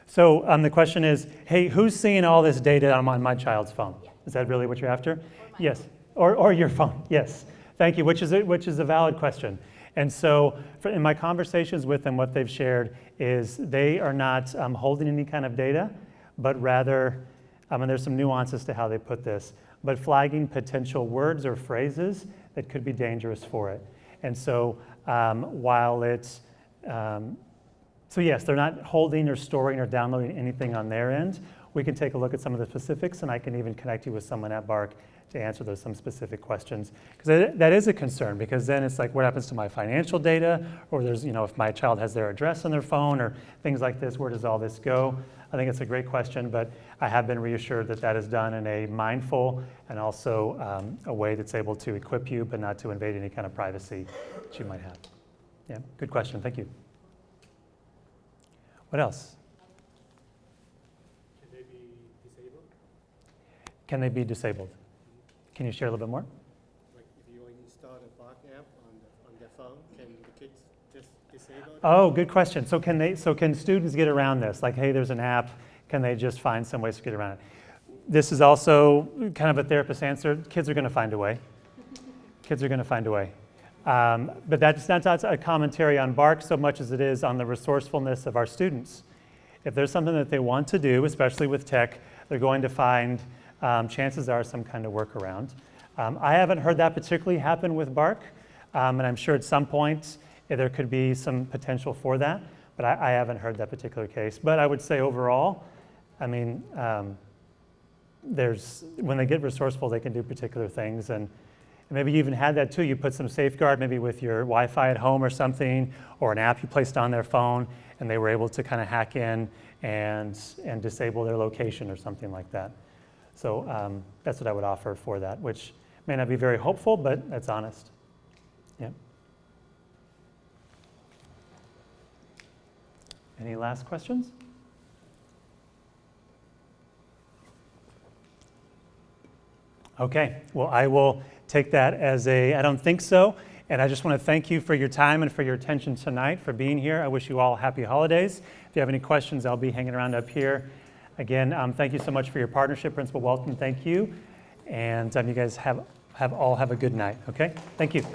So the question is, hey, who's seeing all this data on my child's phone? Yeah. Is that really what you're after? Or Yes. Or your phone. Yes. Thank you. Which is a valid question. And so in my conversations with them, what they've shared is they are not holding any kind of data, but rather, and there's some nuances to how they put this, but flagging potential words or phrases that could be dangerous for it. And so while it's, so yes, they're not holding or storing or downloading anything on their end. We can take a look at some of the specifics, and I can even connect you with someone at Bark to answer some specific questions. Because that is a concern, because then it's like, what happens to my financial data? Or there's, if my child has their address on their phone or things like this, where does all this go? I think it's a great question, but I have been reassured that that is done in a mindful and also a way that's able to equip you, but not to invade any kind of privacy that you might have. Yeah, good question. Thank you. What else? Can they be disabled? Can they be disabled? Can you share a little bit more? Like if you install the Bark app on their phone, can the kids just disable it? Oh, good question. So can students get around this? Like, hey, there's an app. Can they just find some ways to get around it? This is also kind of a therapist answer. Kids are going to find a way. Kids are going to find a way. But that's not a commentary on Bark so much as it is on the resourcefulness of our students. If there's something that they want to do, especially with tech, they're going to find, chances are, some kind of workaround. I haven't heard that particularly happen with Bark, and I'm sure at some point there could be some potential for that, but I haven't heard that particular case. But I would say overall, I mean, when they get resourceful, they can do particular things, and maybe you even had that too. You put some safeguard maybe with your Wi-Fi at home or something, or an app you placed on their phone, and they were able to kind of hack in and disable their location or something like that. So that's what I would offer for that, which may not be very hopeful, but that's honest. Yeah. Any last questions? Okay, well, I will take that as I don't think so. And I just want to thank you for your time and for your attention tonight, for being here. I wish you all happy holidays. If you have any questions, I'll be hanging around up here. Again, thank you so much for your partnership. Principal Walton, thank you. And you guys all have a good night, okay? Thank you.